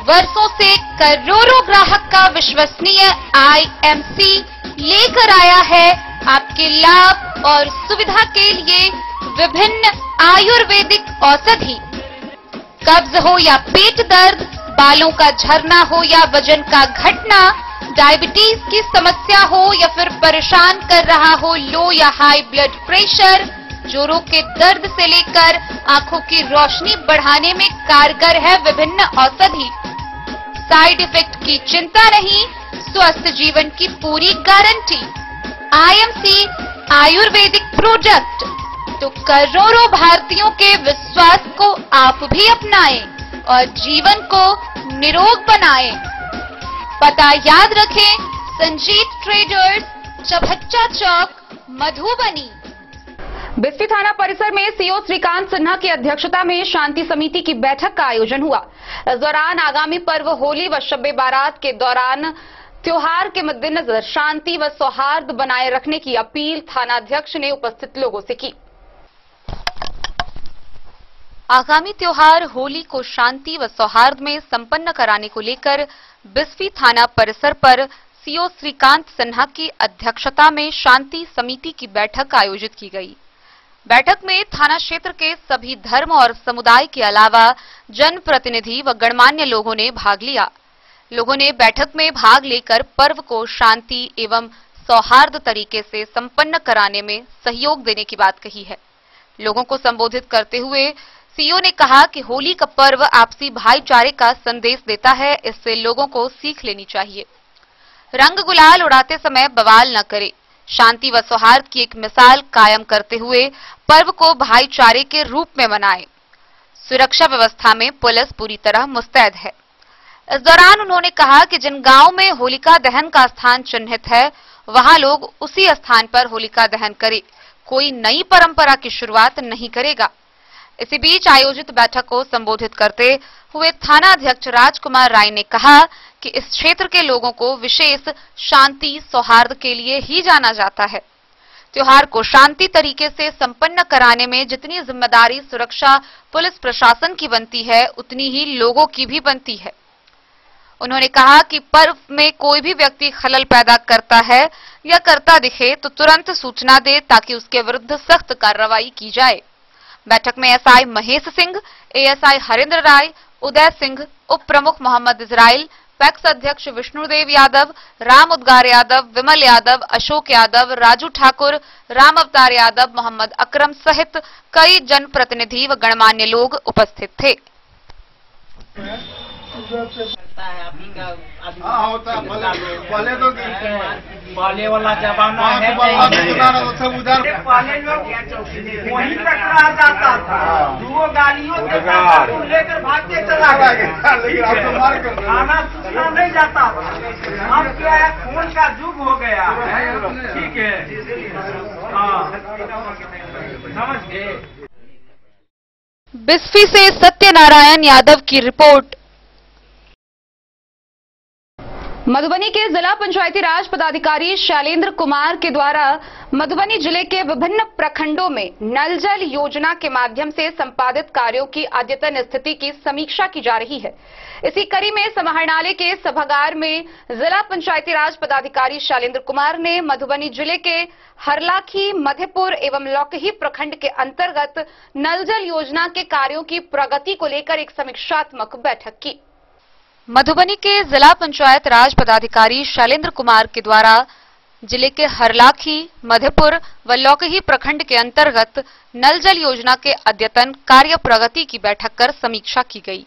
वर्षों से करोड़ों ग्राहक का विश्वसनीय आईएमसी लेकर आया है आपके लाभ और सुविधा के लिए विभिन्न आयुर्वेदिक औषधि। कब्ज हो या पेट दर्द, बालों का झरना हो या वजन का घटना, डायबिटीज की समस्या हो या फिर परेशान कर रहा हो लो या हाई ब्लड प्रेशर, जोड़ों के दर्द से लेकर आंखों की रोशनी बढ़ाने में कारगर है विभिन्न औषधि। साइड इफेक्ट की चिंता नहीं, स्वस्थ जीवन की पूरी गारंटी। आईएमसी आयुर्वेदिक प्रोडक्ट तो करोड़ों भारतीयों के विश्वास को आप भी अपनाएं और जीवन को निरोग बनाएं। पता याद रखें, संजीत ट्रेडर्स, चभच्चा चौक, मधुबनी। बिस्फी थाना परिसर में सीओ श्रीकांत सिन्हा की अध्यक्षता में शांति समिति की बैठक का आयोजन हुआ। इस दौरान आगामी पर्व होली व शब-ए बारात के दौरान त्योहार के मद्देनजर शांति व सौहार्द बनाए रखने की अपील थानाध्यक्ष ने उपस्थित लोगों से की। आगामी त्योहार होली को शांति व सौहार्द में संपन्न कराने को लेकर बिस्फी थाना परिसर पर सीओ श्रीकांत सिन्हा की अध्यक्षता में शांति समिति की बैठक आयोजित की गई। बैठक में थाना क्षेत्र के सभी धर्म और समुदाय के अलावा जनप्रतिनिधि व गणमान्य लोगों ने भाग लिया। लोगों ने बैठक में भाग लेकर पर्व को शांति एवं सौहार्द तरीके से संपन्न कराने में सहयोग देने की बात कही है। लोगों को संबोधित करते हुए सीओ ने कहा कि होली का पर्व आपसी भाईचारे का संदेश देता है, इससे लोगों को सीख लेनी चाहिए। रंग गुलाल उड़ाते समय बवाल न करे, शांति व सौहार्द की एक मिसाल कायम करते हुए पर्व को भाईचारे के रूप में मनाएं। सुरक्षा व्यवस्था में पुलिस पूरी तरह मुस्तैद है। इस दौरान उन्होंने कहा कि जिन गांव में होलिका दहन का स्थान चिन्हित है, वहां लोग उसी स्थान पर होलिका दहन करें, कोई नई परंपरा की शुरुआत नहीं करेगा। इसी बीच आयोजित बैठक को संबोधित करते हुए थाना अध्यक्ष राजकुमार राय ने कहा कि इस क्षेत्र के लोगों को विशेष शांति सौहार्द के लिए ही जाना जाता है। त्योहार को शांति तरीके से संपन्न कराने में जितनी जिम्मेदारी सुरक्षा पुलिस प्रशासन की बनती है, उतनी ही लोगों की भी बनती है। उन्होंने कहा कि पर्व में कोई भी व्यक्ति खलल पैदा करता है या करता दिखे तो तुरंत सूचना दे ताकि उसके विरुद्ध सख्त कार्रवाई की जाए। बैठक में एसआई महेश सिंह, एएसआई हरेंद्र राय, उदय सिंह, उप प्रमुख मोहम्मद इजराइल, पैक्स अध्यक्ष विष्णुदेव यादव, राम उद्गार यादव, विमल यादव, अशोक यादव, राजू ठाकुर, राम अवतार यादव, मोहम्मद अकरम सहित कई जनप्रतिनिधि व गणमान्य लोग उपस्थित थे। पहले तो पहले वाला जमाना है, पहले लोग वहीं तक रह जाता था, दो गालियों से लेकर भागते चला गया, खाना सूचना नहीं जाता था। अब क्या है, फोन का युग हो गया है, ठीक है, हाँ, समझ गए। बिस्फी से सत्यनारायण यादव की रिपोर्ट। मधुबनी के जिला पंचायती राज पदाधिकारी शैलेंद्र कुमार के द्वारा मधुबनी जिले के विभिन्न प्रखंडों में नल जल योजना के माध्यम से संपादित कार्यों की अद्यतन स्थिति की समीक्षा की जा रही है। इसी कड़ी में समाहरणालय के सभागार में जिला पंचायती राज पदाधिकारी शैलेंद्र कुमार ने मधुबनी जिले के हरलाखी, मधेपुर एवं लौकही प्रखंड के अंतर्गत नल जल योजना के कार्यों की प्रगति को लेकर एक समीक्षात्मक बैठक की। मधुबनी के जिला पंचायत राज पदाधिकारी शैलेंद्र कुमार के द्वारा जिले के हरलाखी, मधेपुर व लौकही प्रखंड के अंतर्गत नल जल योजना के अद्यतन कार्य प्रगति की बैठक कर समीक्षा की गई।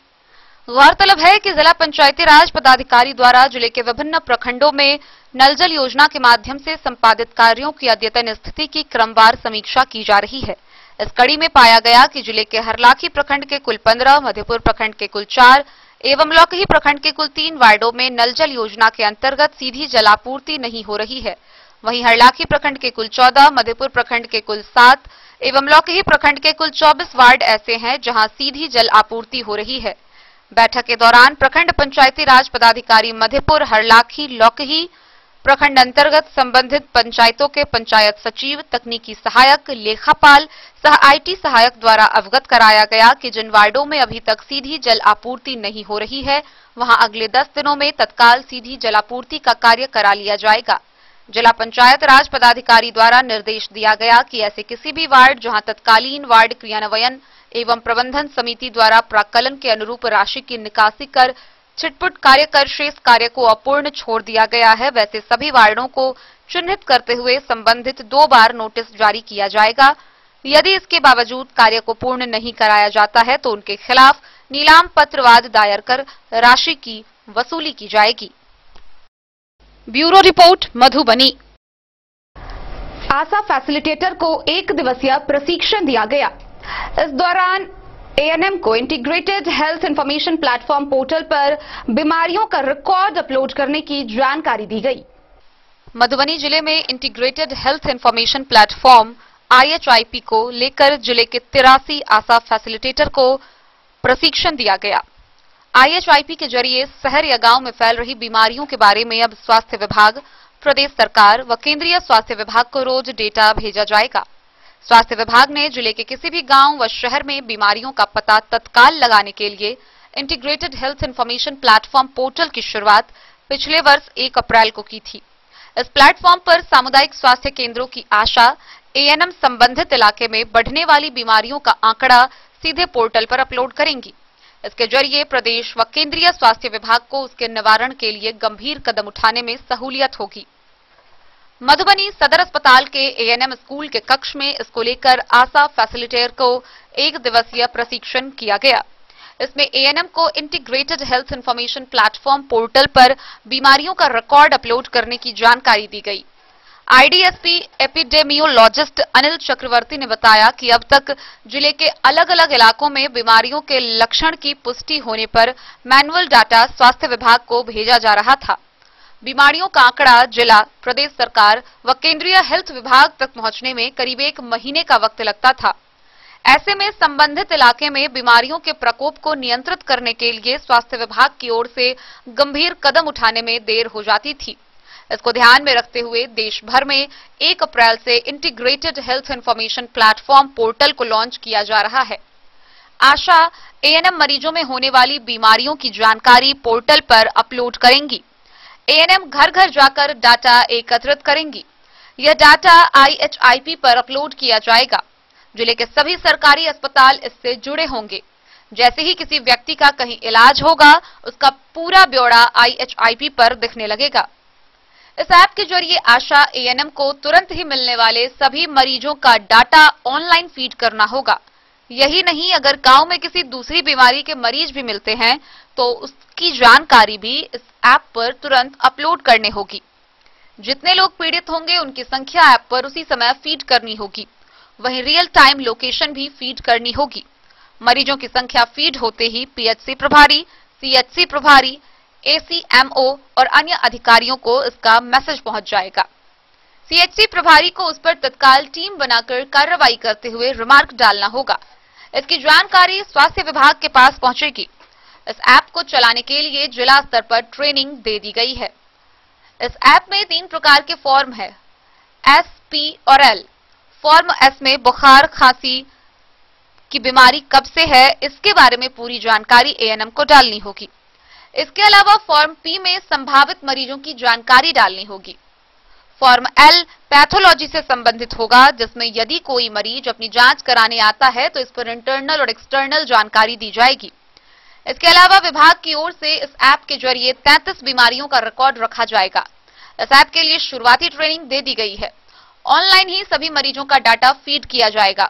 गौरतलब है कि जिला पंचायती राज पदाधिकारी द्वारा जिले के विभिन्न प्रखंडों में नल जल योजना के माध्यम से संपादित कार्यों की अद्यतन स्थिति की क्रमवार समीक्षा की जा रही है। इस कड़ी में पाया गया कि जिले के हरलाखी प्रखंड के कुल 15, मधेपुर प्रखंड के कुल 4 एवं लौकही प्रखंड के कुल 3 वार्डों में नल जल योजना के अंतर्गत सीधी जलापूर्ति नहीं हो रही है। वहीं हरलाखी प्रखंड के कुल 14, मधेपुर प्रखंड के कुल 7 एवं लौकही प्रखंड के कुल 24 वार्ड ऐसे हैं जहां सीधी जल आपूर्ति हो रही है। बैठक के दौरान प्रखंड पंचायती राज पदाधिकारी मधेपुर, हरलाखी, लौकही प्रखंड अंतर्गत संबंधित पंचायतों के पंचायत सचिव, तकनीकी सहायक, लेखापाल सह IT सहायक द्वारा अवगत कराया गया कि जिन वार्डों में अभी तक सीधी जल आपूर्ति नहीं हो रही है वहां अगले 10 दिनों में तत्काल सीधी जलापूर्ति का कार्य करा लिया जाएगा। जिला पंचायत राज पदाधिकारी द्वारा निर्देश दिया गया कि ऐसे किसी भी वार्ड जहां तत्कालीन वार्ड क्रियान्वयन एवं प्रबंधन समिति द्वारा प्राक्कलन के अनुरूप राशि की निकासी कर छिटपुट कार्य कर शेष कार्य को अपूर्ण छोड़ दिया गया है, वैसे सभी वार्डों को चिन्हित करते हुए संबंधित 2 बार नोटिस जारी किया जाएगा। यदि इसके बावजूद कार्य को पूर्ण नहीं कराया जाता है तो उनके खिलाफ नीलाम पत्र वाद दायर कर राशि की वसूली की जाएगी। Bureau report, Madhubani. ASHA facilitator को 1 दिवसीय प्रशिक्षण दिया गया। इस दौरान ANM को integrated health information platform portal पर बीमारियों का रिकॉर्ड अपलोड करने की जानकारी दी गई। मधुबनी जिले में integrated health information platform IHIP को लेकर जिले के 83 आशा फैसिलिटेटर को प्रशिक्षण दिया गया। IHIP के जरिए शहर या गांव में फैल रही बीमारियों के बारे में अब स्वास्थ्य विभाग, प्रदेश सरकार व केंद्रीय स्वास्थ्य विभाग को रोज डेटा भेजा जाएगा। स्वास्थ्य विभाग ने जिले के किसी भी गांव व शहर में बीमारियों का पता तत्काल लगाने के लिए integrated health information platform portal की शुरुआत पिछले वर्ष 1 अप्रैल को की थी। इस प्लेटफॉर्म पर सामुदायिक स्वास्थ्य केंद्रों की आशा, ANM संबंधित इलाके में बढ़ने वाली बीमारियों का आंकड़ा सीधे पोर्टल पर अपलोड करेंगी। इसके जरिए प्रदेश व केंद्रीय स्वास्थ्य विभाग को उसके निवारण के लिए गंभीर कदम उठाने में सहूलियत होगी। मधुबनी सदर अस्पताल के ANM स्कूल के कक्ष में इसको लेकर आशा फैसिलिटेटर को 1 दिवसीय प्रशिक्षण किया गया। इसमें ANM को integrated health information platform portal पर बीमारियों का रिकॉर्ड अपलोड करने की जानकारी दी गई। IDSP एपिडेमियोलॉजिस्ट अनिल चक्रवर्ती ने बताया कि अब तक जिले के अलग अलग इलाकों में बीमारियों के लक्षण की पुष्टि होने पर मैनुअल डाटा स्वास्थ्य विभाग को भेजा जा रहा था। बीमारियों का आंकड़ा जिला, प्रदेश सरकार व केंद्रीय हेल्थ विभाग तक पहुंचने में करीब 1 महीने का वक्त लगता था। ऐसे में संबंधित इलाके में बीमारियों के प्रकोप को नियंत्रित करने के लिए स्वास्थ्य विभाग की ओर से गंभीर कदम उठाने में देर हो जाती थी। इसको ध्यान में रखते हुए देश भर में 1 अप्रैल से integrated health information platform portal को लॉन्च किया जा रहा है। आशा ANM मरीजों में होने वाली बीमारियों की जानकारी पोर्टल पर अपलोड करेंगी। ANM घर घर जाकर डाटा एकत्रित करेंगी। यह डाटा IHIP पर अपलोड किया जाएगा। जिले के सभी सरकारी अस्पताल इससे जुड़े होंगे। जैसे ही किसी व्यक्ति का कहीं इलाज होगा, उसका पूरा ब्यौरा IHIP पर दिखने लगेगा। इस ऐप के जरिए आशा ANM को तुरंत ही मिलने वाले सभी मरीजों का डाटा ऑनलाइन फीड करना होगा। यही नहीं, अगर गांव में किसी दूसरी बीमारी के मरीज भी मिलते हैं तो उसकी जानकारी भी इस ऐप पर तुरंत अपलोड करने होगी। जितने लोग पीड़ित होंगे उनकी संख्या ऐप पर उसी समय फीड करनी होगी। वहीं रियल टाइम लोकेशन भी फीड करनी होगी। मरीजों की संख्या फीड होते ही PHC प्रभारी, CHC प्रभारी, ACMO और अन्य अधिकारियों को इसका मैसेज पहुंच जाएगा। CHC प्रभारी को उस पर तत्काल टीम बनाकर कार्रवाई करते हुए रिमार्क डालना होगा। इसकी जानकारी स्वास्थ्य विभाग के पास पहुंचेगी। इस ऐप को चलाने के लिए जिला स्तर पर ट्रेनिंग दे दी गई है। इस ऐप में 3 प्रकार के फॉर्म है, एस, पी और एल। फॉर्म एस में बुखार खांसी की बीमारी कब से है इसके बारे में पूरी जानकारी एएनएम को डालनी होगी। इसके अलावा फॉर्म पी में संभावित मरीजों की जानकारी डालनी होगी। फॉर्म एल पैथोलॉजी से संबंधित होगा, जिसमें यदि कोई मरीज अपनी जांच कराने आता है तो इस पर इंटरनल और एक्सटर्नल जानकारी दी जाएगी। इसके अलावा विभाग की ओर से इस ऐप के जरिए 33 बीमारियों का रिकॉर्ड रखा जाएगा। इस ऐप के लिए शुरुआती ट्रेनिंग दे दी गई है। ऑनलाइन ही सभी मरीजों का डाटा फीड किया जाएगा।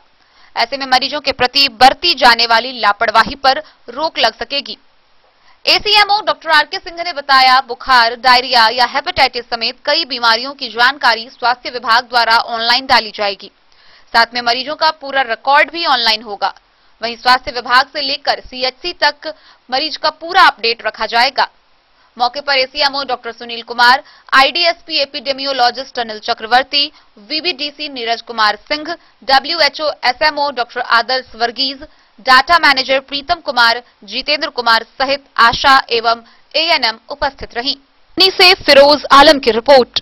ऐसे में मरीजों के प्रति बरती जाने वाली लापरवाही पर रोक लग सकेगी। एसीएमओ डॉक्टर आरके सिंह ने बताया, बुखार, डायरिया या हेपेटाइटिस समेत कई बीमारियों की जानकारी स्वास्थ्य विभाग द्वारा ऑनलाइन डाली जाएगी। साथ में मरीजों का पूरा रिकॉर्ड भी ऑनलाइन होगा। वहीं स्वास्थ्य विभाग से लेकर सीएचसी तक मरीज का पूरा अपडेट रखा जाएगा। मौके पर ACMO doctor Sunil Kumar, IDSP epidemiologist Anil Chakraborty, VBDC Neeraj Kumar Singh, WHO SMO doctor Adarsh Verghese, data manager Pritam Kumar, Jitendra Kumar सहित आशा एवं एएनएम उपस्थित रहीं। से फिरोज आलम की रिपोर्ट।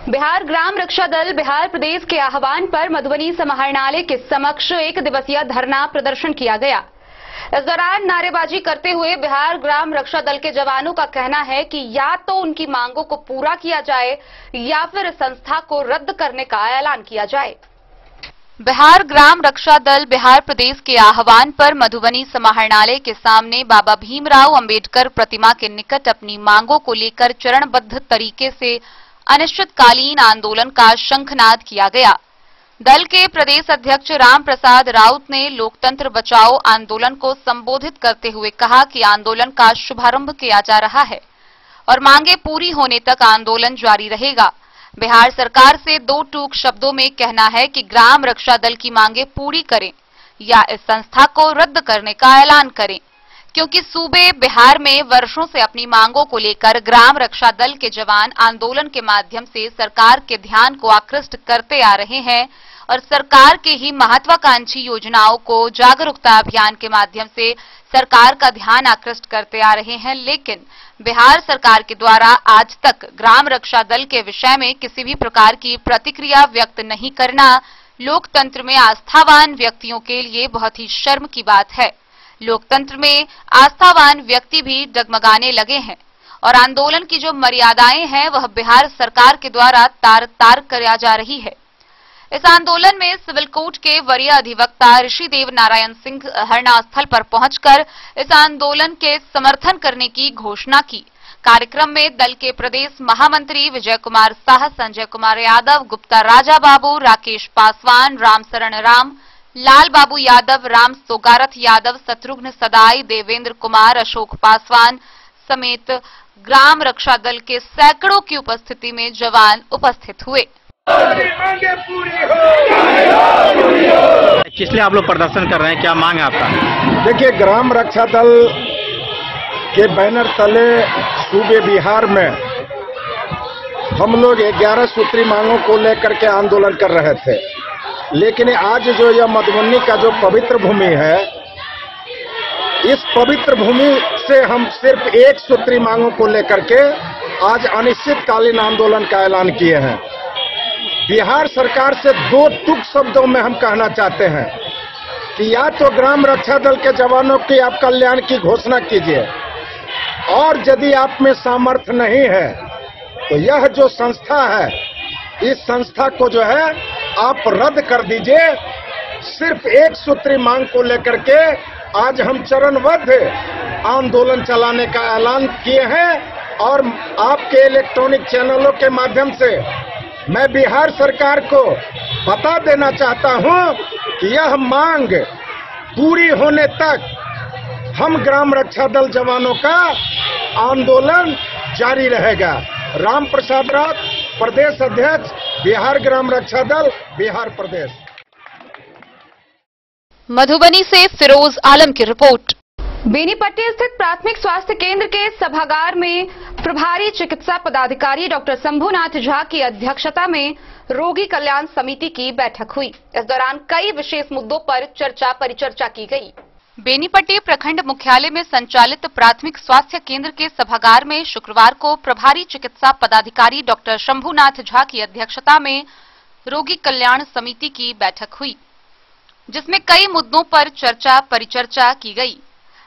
बिहार ग्राम रक्षा दल बिहार प्रदेश के आह्वान पर मधुबनी समाहरणालय के समक्ष 1 दिवसीय धरना प्रदर्शन किया गया। इस दौरान नारेबाजी करते हुए बिहार ग्राम रक्षा दल के जवानों का कहना है कि या तो उनकी मांगों को पूरा किया जाए या फिर संस्था को रद्द करने का ऐलान किया जाए। बिहार ग्राम रक्षा दल बिहार प्रदेश के आह्वान पर मधुबनी समाहरणालय के सामने बाबा भीमराव अंबेडकर प्रतिमा के निकट अपनी मांगों को लेकर चरणबद्ध तरीके से अनिश्चितकालीन आंदोलन का शंखनाद किया गया। दल के प्रदेश अध्यक्ष राम प्रसाद राउत ने लोकतंत्र बचाओ आंदोलन को संबोधित करते हुए कहा कि आंदोलन का शुभारंभ किया जा रहा है और मांगे पूरी होने तक आंदोलन जारी रहेगा। बिहार सरकार से 2 टूक शब्दों में कहना है कि ग्राम रक्षा दल की मांगे पूरी करें या इस संस्था को रद्द करने का ऐलान करें, क्योंकि सूबे बिहार में वर्षों से अपनी मांगों को लेकर ग्राम रक्षा दल के जवान आंदोलन के माध्यम से सरकार के ध्यान को आकृष्ट करते आ रहे हैं और सरकार के ही महत्वाकांक्षी योजनाओं को जागरूकता अभियान के माध्यम से सरकार का ध्यान आकृष्ट करते आ रहे हैं। लेकिन बिहार सरकार के द्वारा आज तक ग्राम रक्षा दल के विषय में किसी भी प्रकार की प्रतिक्रिया व्यक्त नहीं करना लोकतंत्र में आस्थावान व्यक्तियों के लिए बहुत ही शर्म की बात है। लोकतंत्र में आस्थावान व्यक्ति भी डगमगाने लगे हैं और आंदोलन की जो मर्यादाएं हैं वह बिहार सरकार के द्वारा तार तार करा जा रही है। इस आंदोलन में सिविल कोर्ट के वरीय अधिवक्ता ऋषिदेव नारायण सिंह धरना स्थल पर पहुंचकर इस आंदोलन के समर्थन करने की घोषणा की। कार्यक्रम में दल के प्रदेश महामंत्री विजय कुमार साह, संजय कुमार यादव, गुप्ता राजा बाबू, राकेश पासवान, रामशरण राम, लाल बाबू यादव, राम सोगारथ यादव, शत्रुघ्न सदाई, देवेंद्र कुमार, अशोक पासवान समेत ग्राम रक्षा दल के सैकड़ों की उपस्थिति में जवान उपस्थित हुए। किस लिए आप लोग प्रदर्शन कर रहे हैं, क्या मांग है आपका? देखिए, ग्राम रक्षा दल के बैनर तले सूबे बिहार में हम लोग 11 सूत्री मांगों को लेकर के आंदोलन कर रहे थे, लेकिन आज जो यह मधुबनी का जो पवित्र भूमि है, इस पवित्र भूमि से हम सिर्फ 1 सूत्री मांगों को लेकर के आज अनिश्चितकालीन आंदोलन का ऐलान किए हैं। बिहार सरकार से 2 टूक शब्दों में हम कहना चाहते हैं कि या तो ग्राम रक्षा दल के जवानों की आप कल्याण की घोषणा कीजिए, और यदि आप में सामर्थ्य नहीं है तो यह जो संस्था है, इस संस्था को जो है आप रद्द कर दीजिए। सिर्फ 1 सूत्री मांग को लेकर के आज हम चरणबद्ध आंदोलन चलाने का ऐलान किए हैं और आपके इलेक्ट्रॉनिक चैनलों के माध्यम से मैं बिहार सरकार को बता देना चाहता हूं कि यह मांग पूरी होने तक हम ग्राम रक्षा दल जवानों का आंदोलन जारी रहेगा। राम प्रसाद राउत, प्रदेश अध्यक्ष, बिहार ग्राम रक्षा दल, बिहार प्रदेश। मधुबनी से फिरोज आलम की रिपोर्ट। बेनीपट्टी स्थित प्राथमिक स्वास्थ्य केंद्र के सभागार में प्रभारी चिकित्सा पदाधिकारी डॉक्टर शंभुनाथ झा की अध्यक्षता में रोगी कल्याण समिति की बैठक हुई। इस दौरान कई विशेष मुद्दों पर चर्चा परिचर्चा की गई। बेनीपट्टी प्रखंड मुख्यालय में संचालित प्राथमिक स्वास्थ्य केंद्र के सभागार में शुक्रवार को प्रभारी चिकित्सा पदाधिकारी डॉक्टर शंभुनाथ झा की अध्यक्षता में रोगी कल्याण समिति की बैठक हुई, जिसमें कई मुद्दों पर चर्चा परिचर्चा की गई।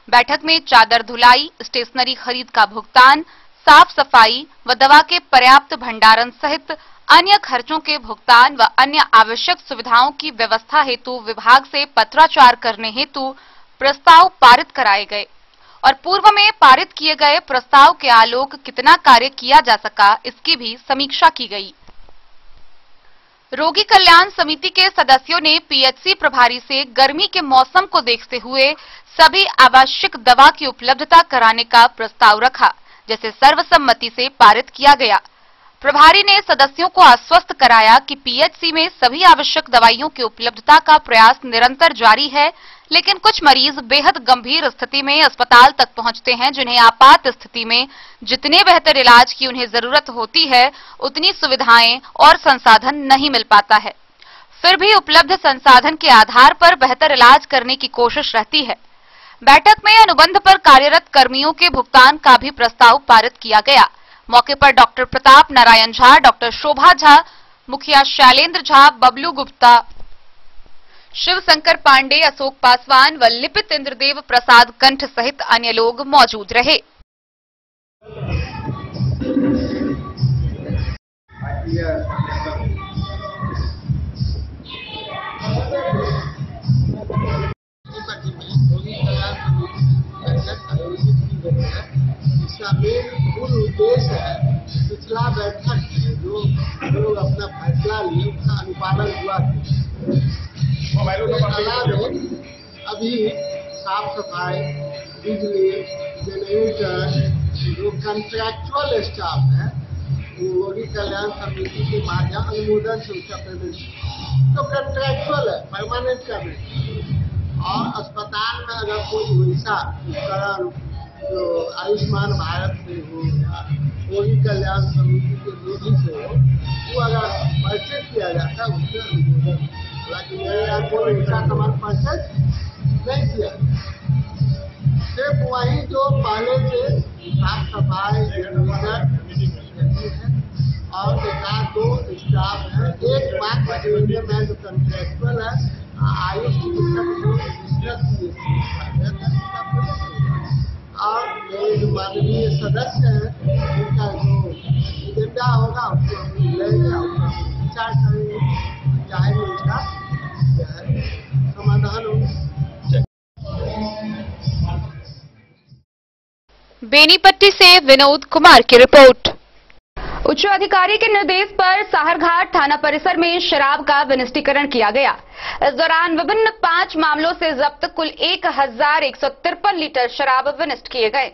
बैठक में चादर धुलाई, स्टेशनरी खरीद का भुगतान, साफ सफाई व दवा के पर्याप्त भंडारण सहित अन्य खर्चों के भुगतान व अन्य आवश्यक सुविधाओं की व्यवस्था हेतु विभाग से पत्राचार करने हेतु प्रस्ताव पारित कराए गए और पूर्व में पारित किए गए प्रस्ताव के आलोक कितना कार्य किया जा सका, इसकी भी समीक्षा की गई। रोगी कल्याण समिति के सदस्यों ने पीएचसी प्रभारी से गर्मी के मौसम को देखते हुए सभी आवश्यक दवा की उपलब्धता कराने का प्रस्ताव रखा, जिसे सर्वसम्मति से पारित किया गया। प्रभारी ने सदस्यों को आश्वस्त कराया कि पीएचसी में सभी आवश्यक दवाइयों की उपलब्धता का प्रयास निरंतर जारी है, लेकिन कुछ मरीज बेहद गंभीर स्थिति में अस्पताल तक पहुंचते हैं, जिन्हें आपात स्थिति में जितने बेहतर इलाज की उन्हें जरूरत होती है, उतनी सुविधाएं और संसाधन नहीं मिल पाता है। फिर भी उपलब्ध संसाधन के आधार पर बेहतर इलाज करने की कोशिश रहती है। बैठक में अनुबंध पर कार्यरत कर्मियों के भुगतान का भी प्रस्ताव पारित किया गया। मौके पर डॉक्टर प्रताप नारायण झा, डॉक्टर शोभा झा, मुखिया शैलेंद्र झा, बबलू गुप्ता, शिव शंकर पांडे, अशोक पासवान व लिपित इंद्रदेव प्रसाद कंठ सहित अन्य लोग मौजूद रहे। इसका मूल उद्देश्य है पिछला बैठक में जो लोग अपना फैसला लिए उसका अनुपालन हुआ। अभी साफ सफाई, बिजली, जनरेटर, जो कंट्रैक्चुअल स्टाफ है वो रोगी कल्याण समिति के माध्यम अनुमोदन से उसका पेमेंट तो कंट्रैक्चुअल है, परमानेंट का नहीं। और अस्पताल में अगर कोई वैसा उपकरण जो आयुष्मान भारत से हो या रोगी कल्याण समिति के निधि से हो, वो अगर परचेज किया जाता है उससे अनुमोदन, हालांकि मेरे यहाँ कोई ऐसा सामान परचेज नहीं किया। सिर्फ वही जो पहले से साफ सफाई और एक दो स्टाफ है, एक बात जो कंट्रैक्चुअल है आयुष और मेरे जो माननीय सदस्य हैं उनका जो एजेंडा होगा उसको लेंगे, विचार करेंगे, चाहे उसका समाधान होगा। बेनीपट्टी से विनोद कुमार की रिपोर्ट। उच्च अधिकारी के निर्देश पर साहरघाट थाना परिसर में शराब का विनिष्टीकरण किया गया। इस दौरान विभिन्न 5 मामलों से जब्त कुल 1153 लीटर शराब विनिष्ट किए गए।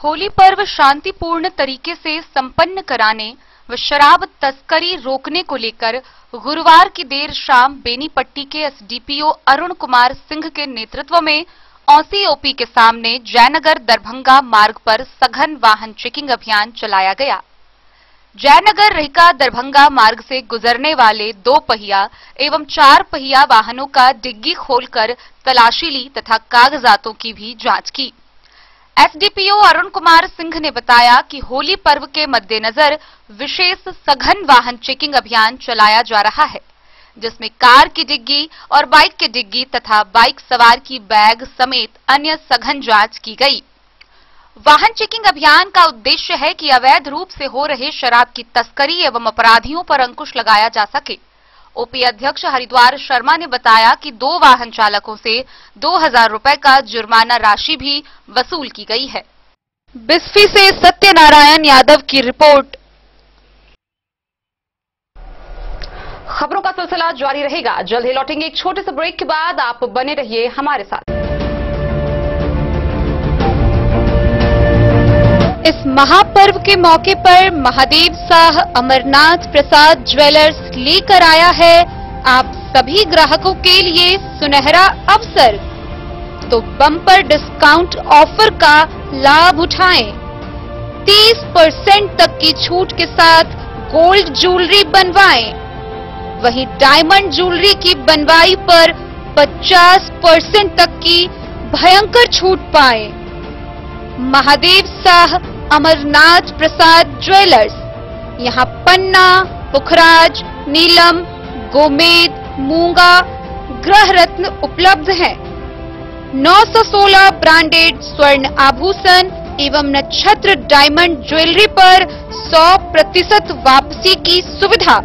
होली पर्व शांतिपूर्ण तरीके से संपन्न कराने व शराब तस्करी रोकने को लेकर गुरुवार की देर शाम बेनीपट्टी के एसडीपीओ अरुण कुमार सिंह के नेतृत्व में औसी ओपी के सामने जयनगर दरभंगा मार्ग पर सघन वाहन चेकिंग अभियान चलाया गया। जयनगर रहिका दरभंगा मार्ग से गुजरने वाले 2 पहिया एवं 4 पहिया वाहनों का डिग्गी खोलकर तलाशी ली तथा कागजातों की भी जांच की। एसडीपीओ अरुण कुमार सिंह ने बताया कि होली पर्व के मद्देनजर विशेष सघन वाहन चेकिंग अभियान चलाया जा रहा है, जिसमें कार की डिग्गी और बाइक की डिग्गी तथा बाइक सवार की बैग समेत अन्य सघन जांच की गई। वाहन चेकिंग अभियान का उद्देश्य है कि अवैध रूप से हो रहे शराब की तस्करी एवं अपराधियों पर अंकुश लगाया जा सके। ओपी अध्यक्ष हरिद्वार शर्मा ने बताया कि 2 वाहन चालकों से 2000 रुपए का जुर्माना राशि भी वसूल की गई है। बिस्फी से सत्यनारायण यादव की रिपोर्ट। खबरों का सिलसिला जारी रहेगा। जल्द ही लौटेंगे एक छोटे से ब्रेक के बाद। आप बने रहिए हमारे साथ। इस महापर्व के मौके पर महादेव शाह अमरनाथ प्रसाद ज्वेलर्स लेकर आया है आप सभी ग्राहकों के लिए सुनहरा अवसर। तो बम्पर डिस्काउंट ऑफर का लाभ उठाएं। 30% तक की छूट के साथ गोल्ड ज्वेलरी बनवाएं। वहीं डायमंड ज्वेलरी की बनवाई पर 50% तक की भयंकर छूट पाए। महादेव शाह अमरनाथ प्रसाद ज्वेलर्स, यहाँ पन्ना, पुखराज, नीलम, गोमेद, मूंगा, ग्रह रत्न उपलब्ध हैं। 916 ब्रांडेड स्वर्ण आभूषण एवं नक्षत्र डायमंड ज्वेलरी पर 100% वापसी की सुविधा।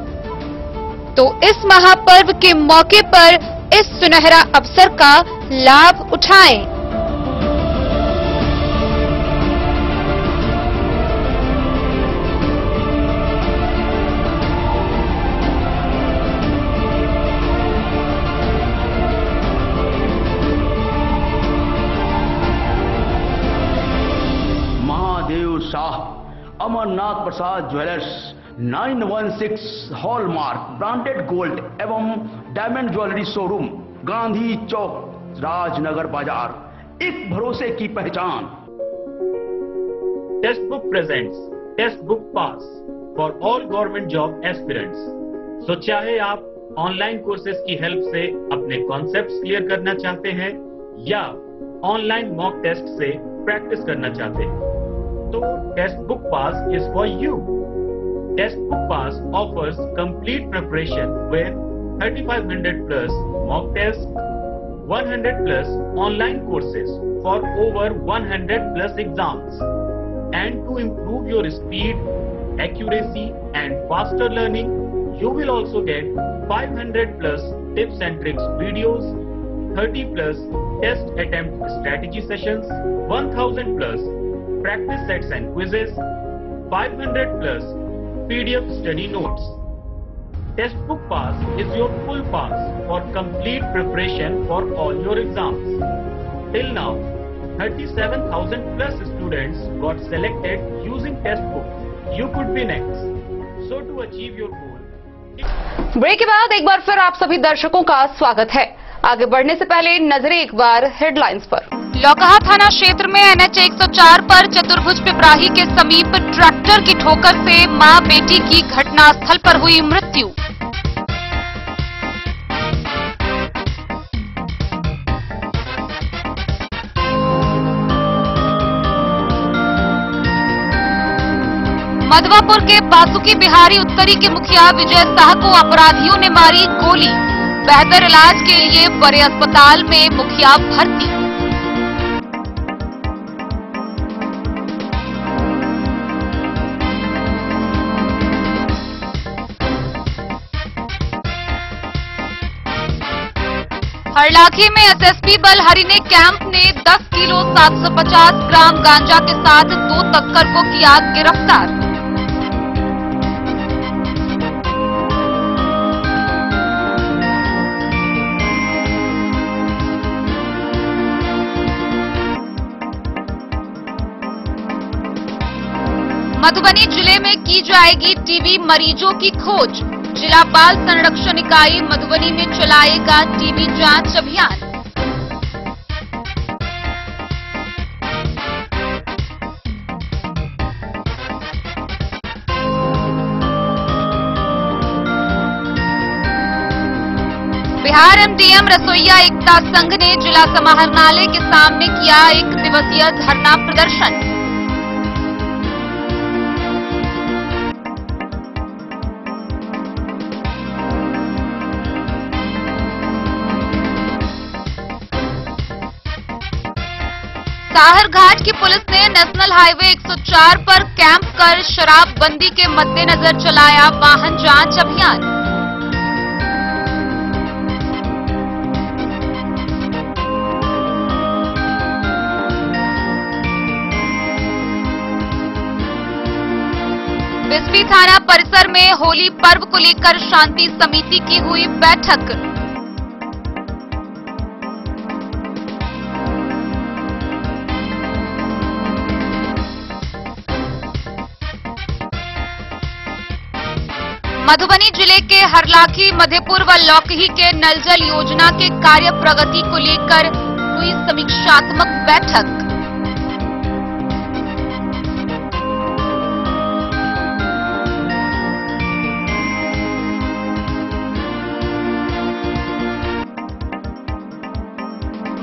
तो इस महापर्व के मौके पर इस सुनहरा अवसर का लाभ उठाएं। Mahadev Shah Amarnath Prasad jewellers 916 hallmark branded gold एवं diamond jewellery showroom, Gandhi Chowk, Rajnagar बाजार, एक भरोसे की पहचान। Testbook presents test book pass for all government job aspirants. So चाहे आप ऑनलाइन कोर्सेज की हेल्प से अपने कॉन्सेप्ट्स क्लियर करना चाहते हैं या ऑनलाइन मॉक टेस्ट से प्रैक्टिस करना चाहते हैं, तो test book pass is for you. Test Book Pass offers complete preparation with 3500 plus mock tests, 100 plus online courses for over 100 plus exams. And to improve your speed, accuracy and faster learning, you will also get 500 plus tips and tricks videos, 30 plus test attempt strategy sessions, 1000 plus practice sets and quizzes, 500 plus PDF study notes. Test Book Pass is your full pass for complete preparation for all your exams. Till now, 37,000 plus students got selected using Test Book. You could be next. So to achieve your goal. Break के बाद एक बार फिर आप सभी दर्शकों का स्वागत है। आगे बढ़ने से पहले नजरें एक बार हेडलाइंस पर। लौकहा थाना क्षेत्र में NH 104 पर चतुर्भुज पिपराही के समीप ट्रैक्टर की ठोकर से मां बेटी की घटनास्थल पर हुई मृत्यु। मधवापुर के बासुकी बिहारी उत्तरी के मुखिया विजय शाह को अपराधियों ने मारी गोली। बेहतर इलाज के लिए बड़े अस्पताल में मुखिया भर्ती। हरलाखी में SSP बल हरिने कैंप ने 10 किलो 750 ग्राम गांजा के साथ 2 तस्कर को किया गिरफ्तार। मधुबनी जिले में की जाएगी टीबी मरीजों की खोज। जिला बाल संरक्षण इकाई मधुबनी में चलाएगा टीबी जांच अभियान। बिहार MDM रसोइया एकता संघ ने जिला समाहरणालय के सामने किया 1 दिवसीय धरना प्रदर्शन। साहर घाट की पुलिस ने नेशनल हाईवे 104 पर कैंप कर शराबबंदी के मद्देनजर चलाया वाहन जांच अभियान। बिस्फी थाना परिसर में होली पर्व को लेकर शांति समिति की हुई बैठक। मधुबनी जिले के हरलाखी, मधेपुर व लौकही के नल जल योजना के कार्य प्रगति को लेकर हुई समीक्षात्मक बैठक।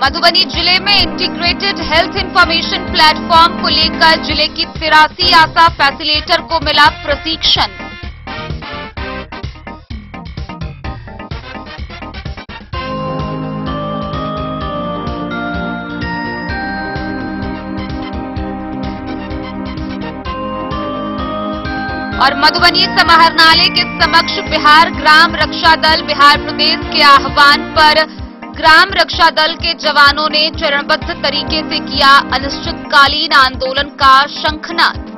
मधुबनी जिले में इंटीग्रेटेड हेल्थ इंफॉर्मेशन प्लेटफॉर्म को लेकर जिले की 83 आशा फैसिलिटेटर को मिला प्रशिक्षण। और मधुबनी समाहरणालय के समक्ष बिहार ग्राम रक्षा दल बिहार प्रदेश के आह्वान पर ग्राम रक्षा दल के जवानों ने चरणबद्ध तरीके से किया अनिश्चितकालीन आंदोलन का शंखनाद।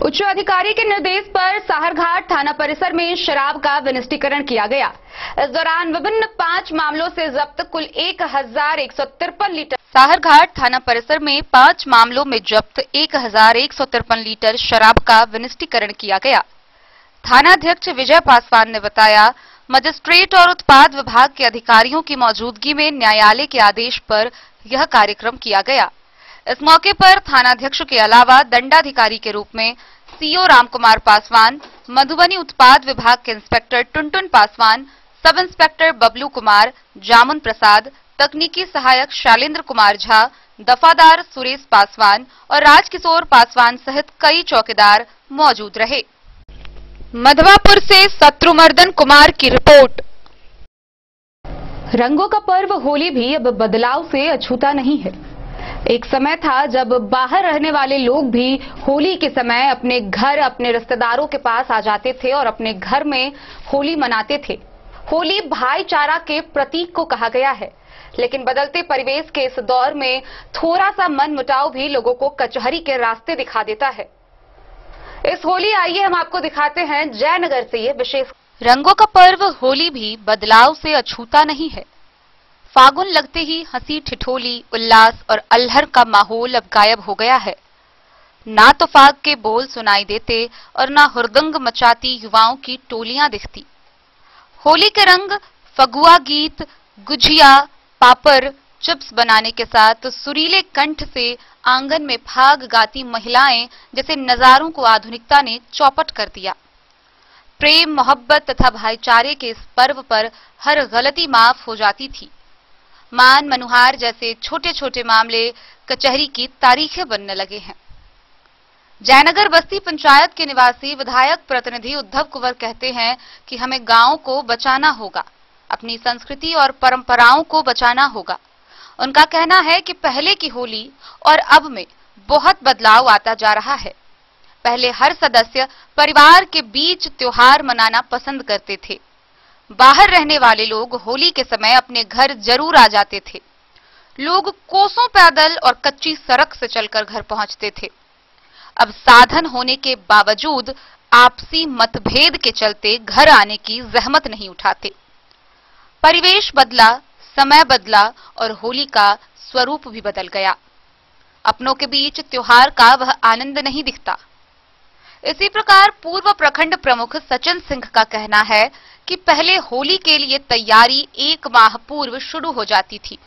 उच्च अधिकारी के निर्देश पर साहरघाट थाना परिसर में शराब का विनिष्टीकरण किया गया। इस दौरान विभिन्न 5 मामलों से जब्त कुल 1153 लीटर। साहरघाट थाना परिसर में 5 मामलों में जब्त 1153 लीटर शराब का विनिष्टीकरण किया गया। थानाध्यक्ष विजय पासवान ने बताया, मजिस्ट्रेट और उत्पाद विभाग के अधिकारियों की मौजूदगी में न्यायालय के आदेश पर यह कार्यक्रम किया गया। इस मौके पर थानाध्यक्ष के अलावा दंडाधिकारी के रूप में सीओ रामकुमार पासवान, मधुबनी उत्पाद विभाग के inspector Tuntun Paswan, sub inspector Bablu Kumar, Jamun Prasad, तकनीकी सहायक शैलेंद्र कुमार झा, दफादार सुरेश पासवान और राजकिशोर पासवान सहित कई चौकीदार मौजूद रहे। मधवापुर से शत्रुमर्दन कुमार की रिपोर्ट। रंगों का पर्व होली भी अब बदलाव से अछूता नहीं है। एक समय था जब बाहर रहने वाले लोग भी होली के समय अपने घर, अपने रिश्तेदारों के पास आ जाते थे और अपने घर में होली मनाते थे। होली भाईचारा के प्रतीक को कहा गया है, लेकिन बदलते परिवेश के इस दौर में थोड़ा सा मनमुटाव भी लोगों को कचहरी के रास्ते दिखा देता है। इस होली आइए हम आपको दिखाते हैं जयनगर से ये विशेष। रंगों का पर्व होली भी बदलाव से अछूता नहीं है। फागुन लगते ही हंसी ठिठोली, उल्लास और अल्हर का माहौल अब गायब हो गया है। ना तो फाग के बोल सुनाई देते और ना हुरदंग मचाती युवाओं की टोलियां दिखती। होली के रंग, फगुआ गीत, गुजिया, पापड़, चिप्स बनाने के साथ सुरीले कंठ से आंगन में फाग गाती महिलाएं जैसे नजारों को आधुनिकता ने चौपट कर दिया। प्रेम, मोहब्बत तथा भाईचारे के इस पर्व पर हर गलती माफ हो जाती थी। मान मनुहार जैसे छोटे छोटे मामले कचहरी की तारीखें बनने लगे हैं। जयनगर बस्ती पंचायत के निवासी विधायक प्रतिनिधि उद्धव कुंवर कहते हैं कि हमें गांव को बचाना होगा, अपनी संस्कृति और परंपराओं को बचाना होगा। उनका कहना है कि पहले की होली और अब में बहुत बदलाव आता जा रहा है। पहले हर सदस्य परिवार के बीच त्योहार मनाना पसंद करते थे। बाहर रहने वाले लोग होली के समय अपने घर जरूर आ जाते थे। लोग कोसों पैदल और कच्ची सड़क से चलकर घर पहुंचते थे। अब साधन होने के बावजूद आपसी मतभेद के चलते घर आने की जहमत नहीं उठाते। परिवेश बदला, समय बदला और होली का स्वरूप भी बदल गया। अपनों के बीच त्योहार का वह आनंद नहीं दिखता। इसी प्रकार पूर्व प्रखंड प्रमुख सचिन सिंह का कहना है कि पहले होली के लिए तैयारी 1 माह पूर्व शुरू हो जाती थी।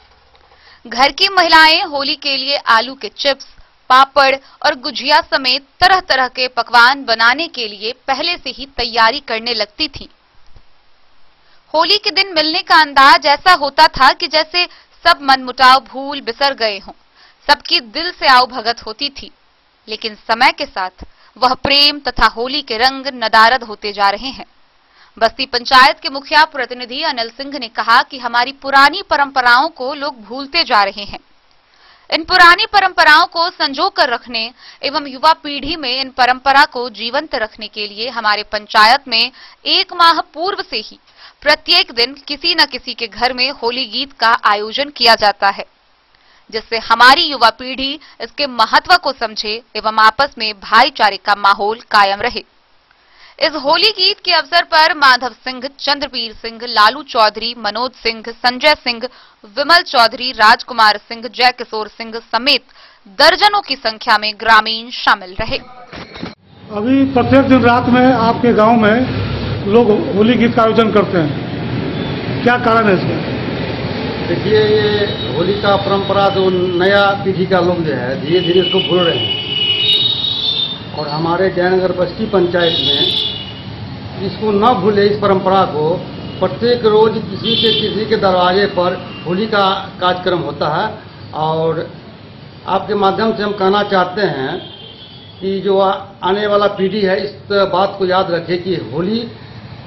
घर की महिलाएं होली के लिए आलू के चिप्स, पापड़ और गुजिया समेत तरह तरह के पकवान बनाने के लिए पहले से ही तैयारी करने लगती थीं। होली के दिन मिलने का अंदाज ऐसा होता था कि जैसे सब मनमुटाव भूल बिसर गए हों, सबकी दिल से आओ भगत होती थी। लेकिन समय के साथ वह प्रेम तथा होली के रंग नदारद होते जा रहे हैं। बस्ती पंचायत के मुखिया प्रतिनिधि अनिल सिंह ने कहा कि हमारी पुरानी परंपराओं को लोग भूलते जा रहे हैं। इन पुरानी परंपराओं को संजो कर रखने एवं युवा पीढ़ी में इन परंपरा को जीवंत रखने के लिए हमारे पंचायत में 1 माह पूर्व से ही प्रत्येक दिन किसी न किसी के घर में होली गीत का आयोजन किया जाता है, जिससे हमारी युवा पीढ़ी इसके महत्व को समझे एवं आपस में भाईचारे का माहौल कायम रहे। इस होली गीत के अवसर पर माधव सिंह, चंद्रवीर सिंह, लालू चौधरी, मनोज सिंह, संजय सिंह, विमल चौधरी, राजकुमार सिंह, जय किशोर सिंह समेत दर्जनों की संख्या में ग्रामीण शामिल रहे। अभी प्रत्येक दिन रात में आपके गांव में लोग होली गीत का आयोजन करते हैं, क्या कारण है इसका? देखिए, ये होली का परंपरा जो नया पीढ़ी का लोग जो है धीरे धीरे इसको भूल रहे हैं, और हमारे जयनगर बस्ती पंचायत में इसको न भूले, इस परंपरा को प्रत्येक रोज किसी के दरवाजे पर होली का कार्यक्रम होता है। और आपके माध्यम से हम कहना चाहते हैं कि जो आने वाला पीढ़ी है इस बात को याद रखे कि होली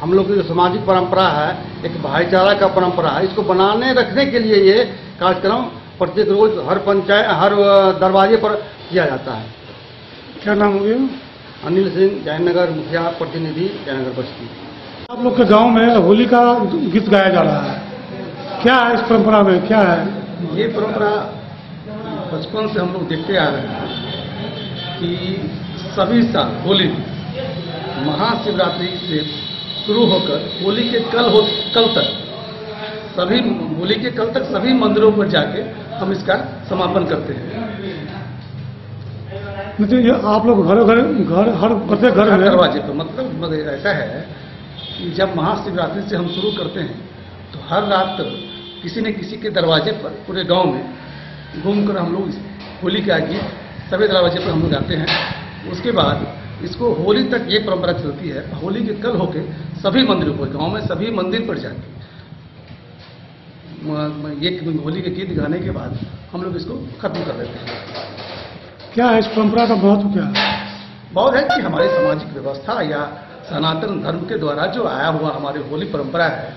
हम लोग की जो सामाजिक परंपरा है, एक भाईचारा का परंपरा है, इसको बनाने रखने के लिए ये कार्यक्रम प्रत्येक रोज हर पंचायत हर दरवाजे पर किया जाता है। क्या नाम हो गया? अनिल सिंह, जयनगर मुखिया प्रतिनिधि, जयनगर बस्ती। आप लोग के गांव में होली का गीत गाया जा रहा है, क्या है इस परंपरा में, क्या है? ये परंपरा बचपन से हम लोग देखते आ रहे हैं कि सभी साल होली महाशिवरात्रि से शुरू होकर होली के कल तक सभी मंदिरों पर जाके हम इसका समापन करते हैं। मतलब ये आप लोग घर हर प्रत्येक घर में दरवाजे पर, मतलब ऐसा है कि जब महाशिवरात्रि से हम शुरू करते हैं तो हर रात किसी न किसी के दरवाजे पर पूरे गांव में घूमकर हम लोग होली का गीत सभी दरवाजे पर हम लोग गाते हैं। उसके बाद इसको होली तक ये परंपरा चलती है। होली के कल होके सभी मंदिरों पर, गांव में सभी मंदिर पर जाके ये होली के गीत गाने के बाद हम लोग इसको खत्म कर देते हैं। क्या है इस परंपरा का महत्व, क्या है? बहुत है कि हमारी सामाजिक व्यवस्था या सनातन धर्म के द्वारा जो आया हुआ हमारी होली परंपरा है,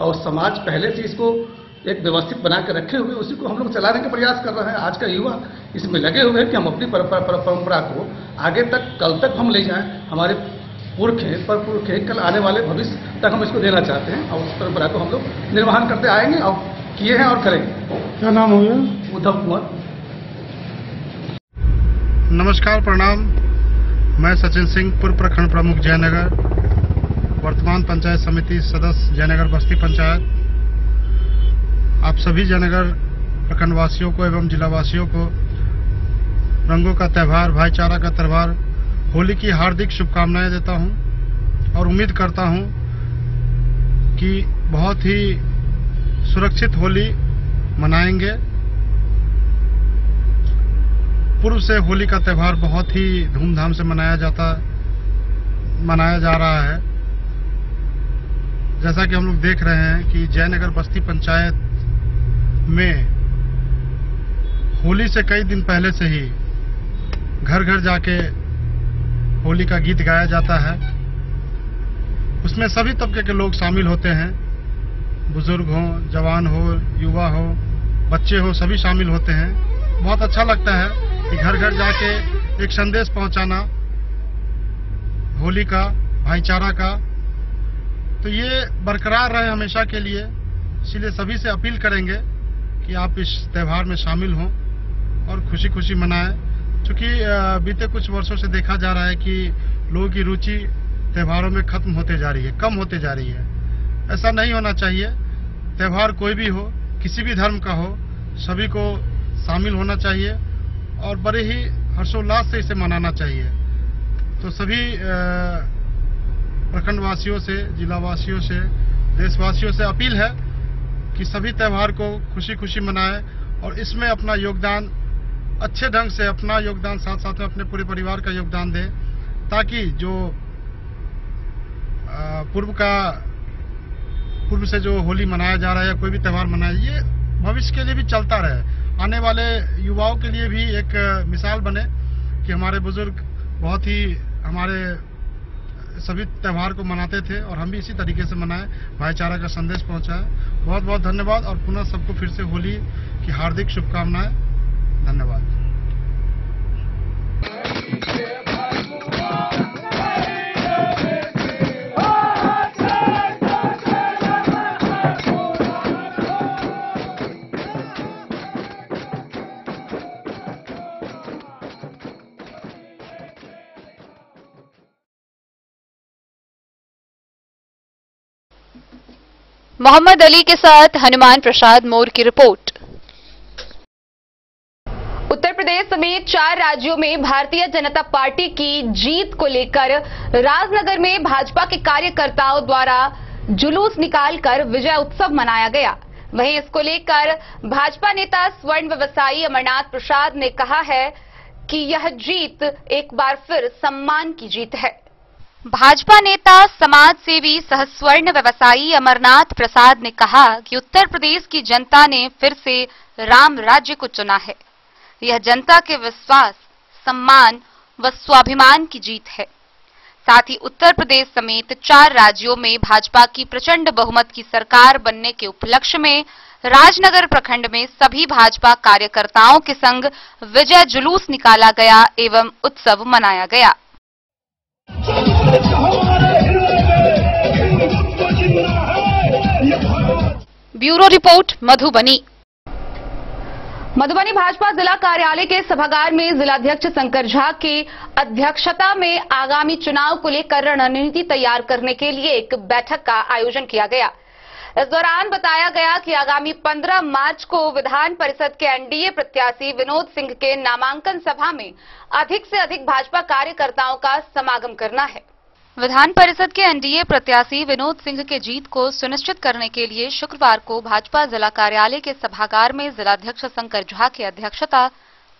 और समाज पहले से इसको एक व्यवस्थित बना के रखे हुए, उसी को हम लोग चलाने का प्रयास कर रहे हैं। आज का युवा इसमें लगे हुए हैं कि हम अपनी परंपरा को आगे तक, कल तक हम ले जाएं। हमारे पुरखे कल आने वाले भविष्य तक हम इसको देना चाहते हैं, और उस परंपरा को हम लोग निर्वहन करते आएंगे और किए हैं और करेंगे। क्या नाम हो गया? उद्धव कुमार। नमस्कार, प्रणाम। मैं सचिन सिंह, पूर्व प्रखंड प्रमुख जयनगर, वर्तमान पंचायत समिति सदस्य जयनगर बस्ती पंचायत। आप सभी जयनगर प्रखंड वासियों को एवं जिला वासियों को रंगों का त्यौहार, भाईचारा का त्यौहार होली की हार्दिक शुभकामनाएं देता हूं, और उम्मीद करता हूं कि बहुत ही सुरक्षित होली मनाएंगे। पूर्व से होली का त्यौहार बहुत ही धूमधाम से मनाया जा रहा है। जैसा कि हम लोग देख रहे हैं कि जयनगर बस्ती पंचायत में होली से कई दिन पहले से ही घर घर जाके होली का गीत गाया जाता है। उसमें सभी तबके के लोग शामिल होते हैं, बुजुर्ग हो, जवान हो, युवा हो, बच्चे हो, सभी शामिल होते हैं। बहुत अच्छा लगता है कि घर घर जाके एक संदेश पहुंचाना होली का, भाईचारा का, तो ये बरकरार रहे हमेशा के लिए। इसलिए सभी से अपील करेंगे कि आप इस त्यौहार में शामिल हों और खुशी खुशी मनाएं। क्योंकि बीते कुछ वर्षों से देखा जा रहा है कि लोगों की रुचि त्योहारों में खत्म होते जा रही है, कम होते जा रही है। ऐसा नहीं होना चाहिए। त्यौहार कोई भी हो, किसी भी धर्म का हो, सभी को शामिल होना चाहिए और बड़े ही हर्षोल्लास से इसे मनाना चाहिए। तो सभी प्रखंडवासियों से, जिलावासियों से, देशवासियों से अपील है कि सभी त्यौहार को खुशी खुशी मनाएं और इसमें अपना योगदान अच्छे ढंग से, अपना योगदान साथ साथ में अपने पूरे परिवार का योगदान दें, ताकि जो पूर्व से जो होली मनाया जा रहा है या कोई भी त्यौहार मनाया, ये भविष्य के लिए भी चलता रहे। आने वाले युवाओं के लिए भी एक मिसाल बने कि हमारे बुजुर्ग बहुत ही हमारे सभी त्यौहार को मनाते थे और हम भी इसी तरीके से मनाएं, भाईचारा का संदेश पहुंचाएं। बहुत बहुत धन्यवाद और पुनः सबको फिर से होली की हार्दिक शुभकामनाएं। धन्यवाद। मोहम्मद अली के साथ हनुमान प्रसाद मोर की रिपोर्ट। उत्तर प्रदेश समेत 4 राज्यों में भारतीय जनता पार्टी की जीत को लेकर राजनगर में भाजपा के कार्यकर्ताओं द्वारा जुलूस निकालकर विजय उत्सव मनाया गया। वहीं इसको लेकर भाजपा नेता स्वर्ण व्यवसायी अमरनाथ प्रसाद ने कहा है कि यह जीत एक बार फिर सम्मान की जीत है। भाजपा नेता समाज सेवी सह स्वर्ण व्यवसायी अमरनाथ प्रसाद ने कहा कि उत्तर प्रदेश की जनता ने फिर से राम राज्य को चुना है। यह जनता के विश्वास, सम्मान व स्वाभिमान की जीत है। साथ ही उत्तर प्रदेश समेत 4 राज्यों में भाजपा की प्रचंड बहुमत की सरकार बनने के उपलक्ष्य में राजनगर प्रखंड में सभी भाजपा कार्यकर्ताओं के संग विजय जुलूस निकाला गया एवं उत्सव मनाया गया। Bureau report Madhubani. मधुबनी भाजपा जिला कार्यालय के सभागार में जिलाध्यक्ष शंकर झा की अध्यक्षता में आगामी चुनाव को लेकर रणनीति तैयार करने के लिए एक बैठक का आयोजन किया गया। इस दौरान बताया गया कि आगामी 15 मार्च को विधान परिषद के एनडीए प्रत्याशी विनोद सिंह के नामांकन सभा में अधिक से अधिक भाजपा कार्यकर्ताओं का समागम करना है। विधान परिषद के एनडीए प्रत्याशी विनोद सिंह के जीत को सुनिश्चित करने के लिए शुक्रवार को भाजपा जिला कार्यालय के सभागार में जिलाध्यक्ष शंकर झा की अध्यक्षता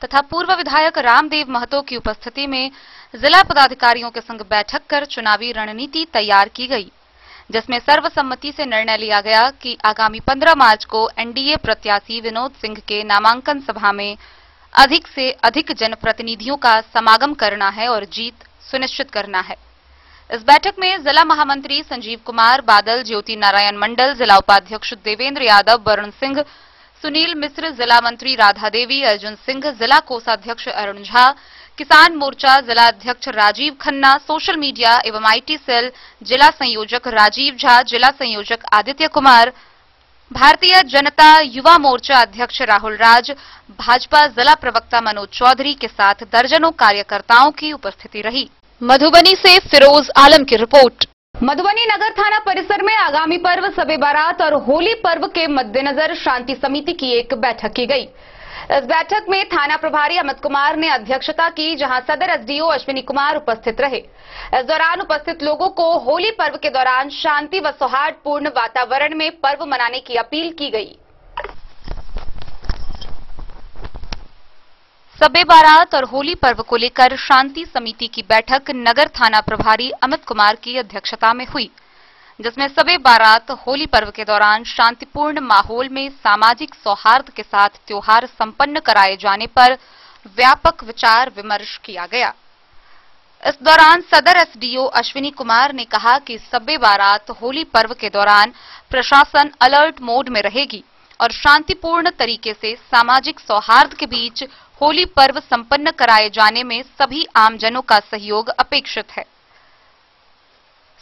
तथा पूर्व विधायक रामदेव महतो की उपस्थिति में जिला पदाधिकारियों के संग बैठक कर चुनावी रणनीति तैयार की गई, जिसमें सर्वसम्मति से निर्णय लिया गया कि आगामी 15 मार्च को एनडीए प्रत्याशी विनोद सिंह के नामांकन सभा में अधिक से अधिक जनप्रतिनिधियों का समागम करना है और जीत सुनिश्चित करना है। इस बैठक में जिला महामंत्री संजीव कुमार बादल, ज्योति नारायण मंडल, जिला उपाध्यक्ष देवेंद्र यादव, वरुण सिंह, सुनील मिश्र, जिला मंत्री राधा देवी, अर्जुन सिंह, जिला कोषाध्यक्ष अरुण झा, किसान मोर्चा जिला अध्यक्ष राजीव खन्ना, सोशल मीडिया एवं आईटी सेल जिला संयोजक राजीव झा, जिला संयोजक आदित्य कुमार, भारतीय जनता युवा मोर्चा अध्यक्ष राहुल राज, भाजपा जिला प्रवक्ता मनोज चौधरी के साथ दर्जनों कार्यकर्ताओं की उपस्थिति रही। मधुबनी से फिरोज आलम की रिपोर्ट। मधुबनी नगर थाना परिसर में आगामी पर्व शबे बारात और होली पर्व के मद्देनजर शांति समिति की एक बैठक की गई। इस बैठक में थाना प्रभारी अमित कुमार ने अध्यक्षता की, जहां सदर एसडीओ अश्विनी कुमार उपस्थित रहे। इस दौरान उपस्थित लोगों को होली पर्व के दौरान शांति व सौहार्दपूर्ण वातावरण में पर्व मनाने की अपील की गई। शबे बारात और होली पर्व को लेकर शांति समिति की बैठक नगर थाना प्रभारी अमित कुमार की अध्यक्षता में हुई, जिसमें शबे बारात होली पर्व के दौरान शांतिपूर्ण माहौल में सामाजिक सौहार्द के साथ त्योहार संपन्न कराए जाने पर व्यापक विचार विमर्श किया गया। इस दौरान सदर एसडीओ अश्विनी कुमार ने कहा कि शबे बारात होली पर्व के दौरान प्रशासन अलर्ट मोड में रहेगी और शांतिपूर्ण तरीके से सामाजिक सौहार्द के बीच होली पर्व संपन्न कराए जाने में सभी आमजनों का सहयोग अपेक्षित है।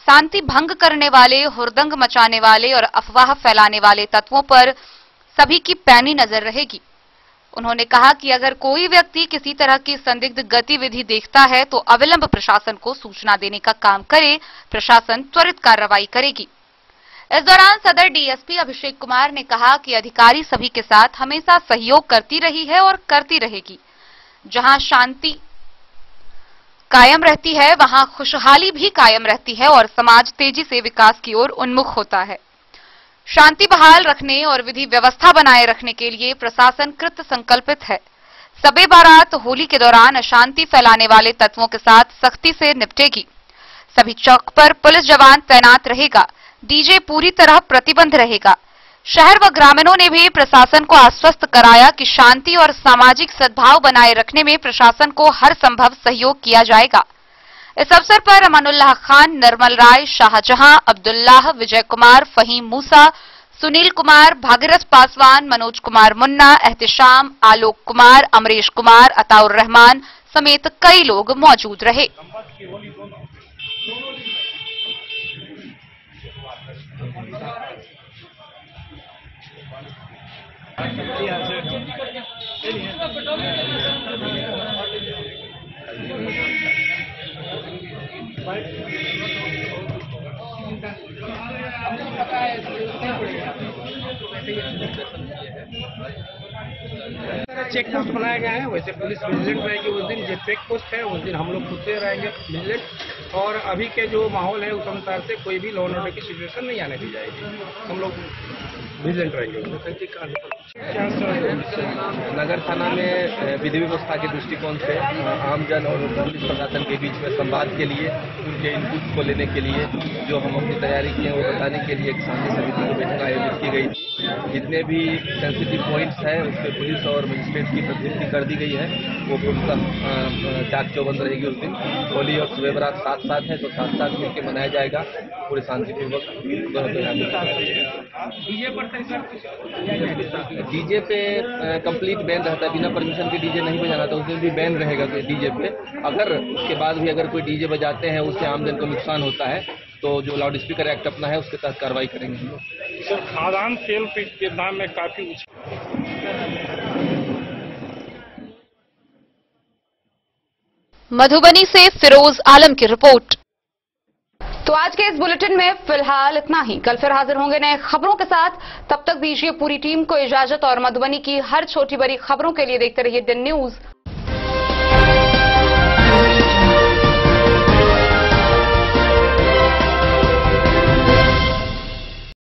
शांति भंग करने वाले, हुड़दंग मचाने वाले और अफवाह फैलाने वाले तत्वों पर सभी की पैनी नजर रहेगी। उन्होंने कहा कि अगर कोई व्यक्ति किसी तरह की संदिग्ध गतिविधि देखता है तो अविलंब प्रशासन को सूचना देने का काम करे, प्रशासन त्वरित कार्रवाई करेगी। इस दौरान सदर डीएसपी अभिषेक कुमार ने कहा कि अधिकारी सभी के साथ हमेशा सहयोग करती रही है और करती रहेगी। जहां शांति कायम रहती है वहां खुशहाली भी कायम रहती है और समाज तेजी से विकास की ओर उन्मुख होता है। शांति बहाल रखने और विधि व्यवस्था बनाए रखने के लिए प्रशासन कृत संकल्पित है। शबे बारात होली के दौरान अशांति फैलाने वाले तत्वों के साथ सख्ती से निपटेगी। सभी चौक पर पुलिस जवान तैनात रहेगा। डीजे पूरी तरह प्रतिबंध रहेगा। शहर व ग्रामीणों ने भी प्रशासन को आश्वस्त कराया कि शांति और सामाजिक सद्भाव बनाए रखने में प्रशासन को हर संभव सहयोग किया जाएगा। इस अवसर पर अमानुल्लाह खान, निर्मल राय, शाहजहां, अब्दुल्लाह, विजय कुमार, फहीम मूसा, सुनील कुमार, भागीरथ पासवान, मनोज कुमार मुन्ना, एहतिशाम, आलोक कुमार, अमरीश कुमार, अताउर रहमान समेत कई लोग मौजूद रहे। चेक पोस्ट बनाया गया है, वैसे पुलिस विजिलेंट रहेगी उस दिन, जो चेक पोस्ट है उस दिन हम लोग खुद से रहेंगे विजिलेंट। और अभी के जो माहौल है उस अनुसार से कोई भी लॉ एंड ऑर्डर की सिचुएशन नहीं आने दी जाएगी, हम लोग विजिलेंट रहेंगे। नगर थाना में विधि व्यवस्था के दृष्टिकोण से आमजन और पुलिस प्रशासन के बीच में संवाद के लिए, उनके इनपुट को लेने के लिए जो हम अपनी तैयारी की है वो बताने के लिए एक सामने समिति की बैठक आयोजित की गई। जितने भी सेंसिटिव पॉइंट्स हैं उसमें पुलिस और मजिस्ट्रेट की प्रतिनिधि कर दी गई है, वो पूर्णतः चाक चौबंद रहेगी उस दिन। होली और सुबह बारात साथ साथ है तो साथ साथ मिलकर मनाया जाएगा पूरे शांतिपूर्वक। डीजे पे कंप्लीट बैन रहता है, बिना परमिशन के डीजे नहीं बजाना, तो उस दिन भी बैन रहेगा डीजे पे। अगर उसके बाद भी अगर कोई डीजे बजाते हैं उससे आमजन को नुकसान होता है तो जो लाउड स्पीकर एक्ट अपना है उसके तहत कार्रवाई करेंगे हम लोग। सर, खाद्यान्न तेल के दाम में काफी मधुबनी से फिरोज आलम की रिपोर्ट। तो आज के इस बुलेटिन में फिलहाल इतना ही। कल फिर हाजिर होंगे नए खबरों के साथ। तब तक दीजिए पूरी टीम को इजाजत और मधुबनी की हर छोटी बड़ी खबरों के लिए देखते रहिए दिन न्यूज।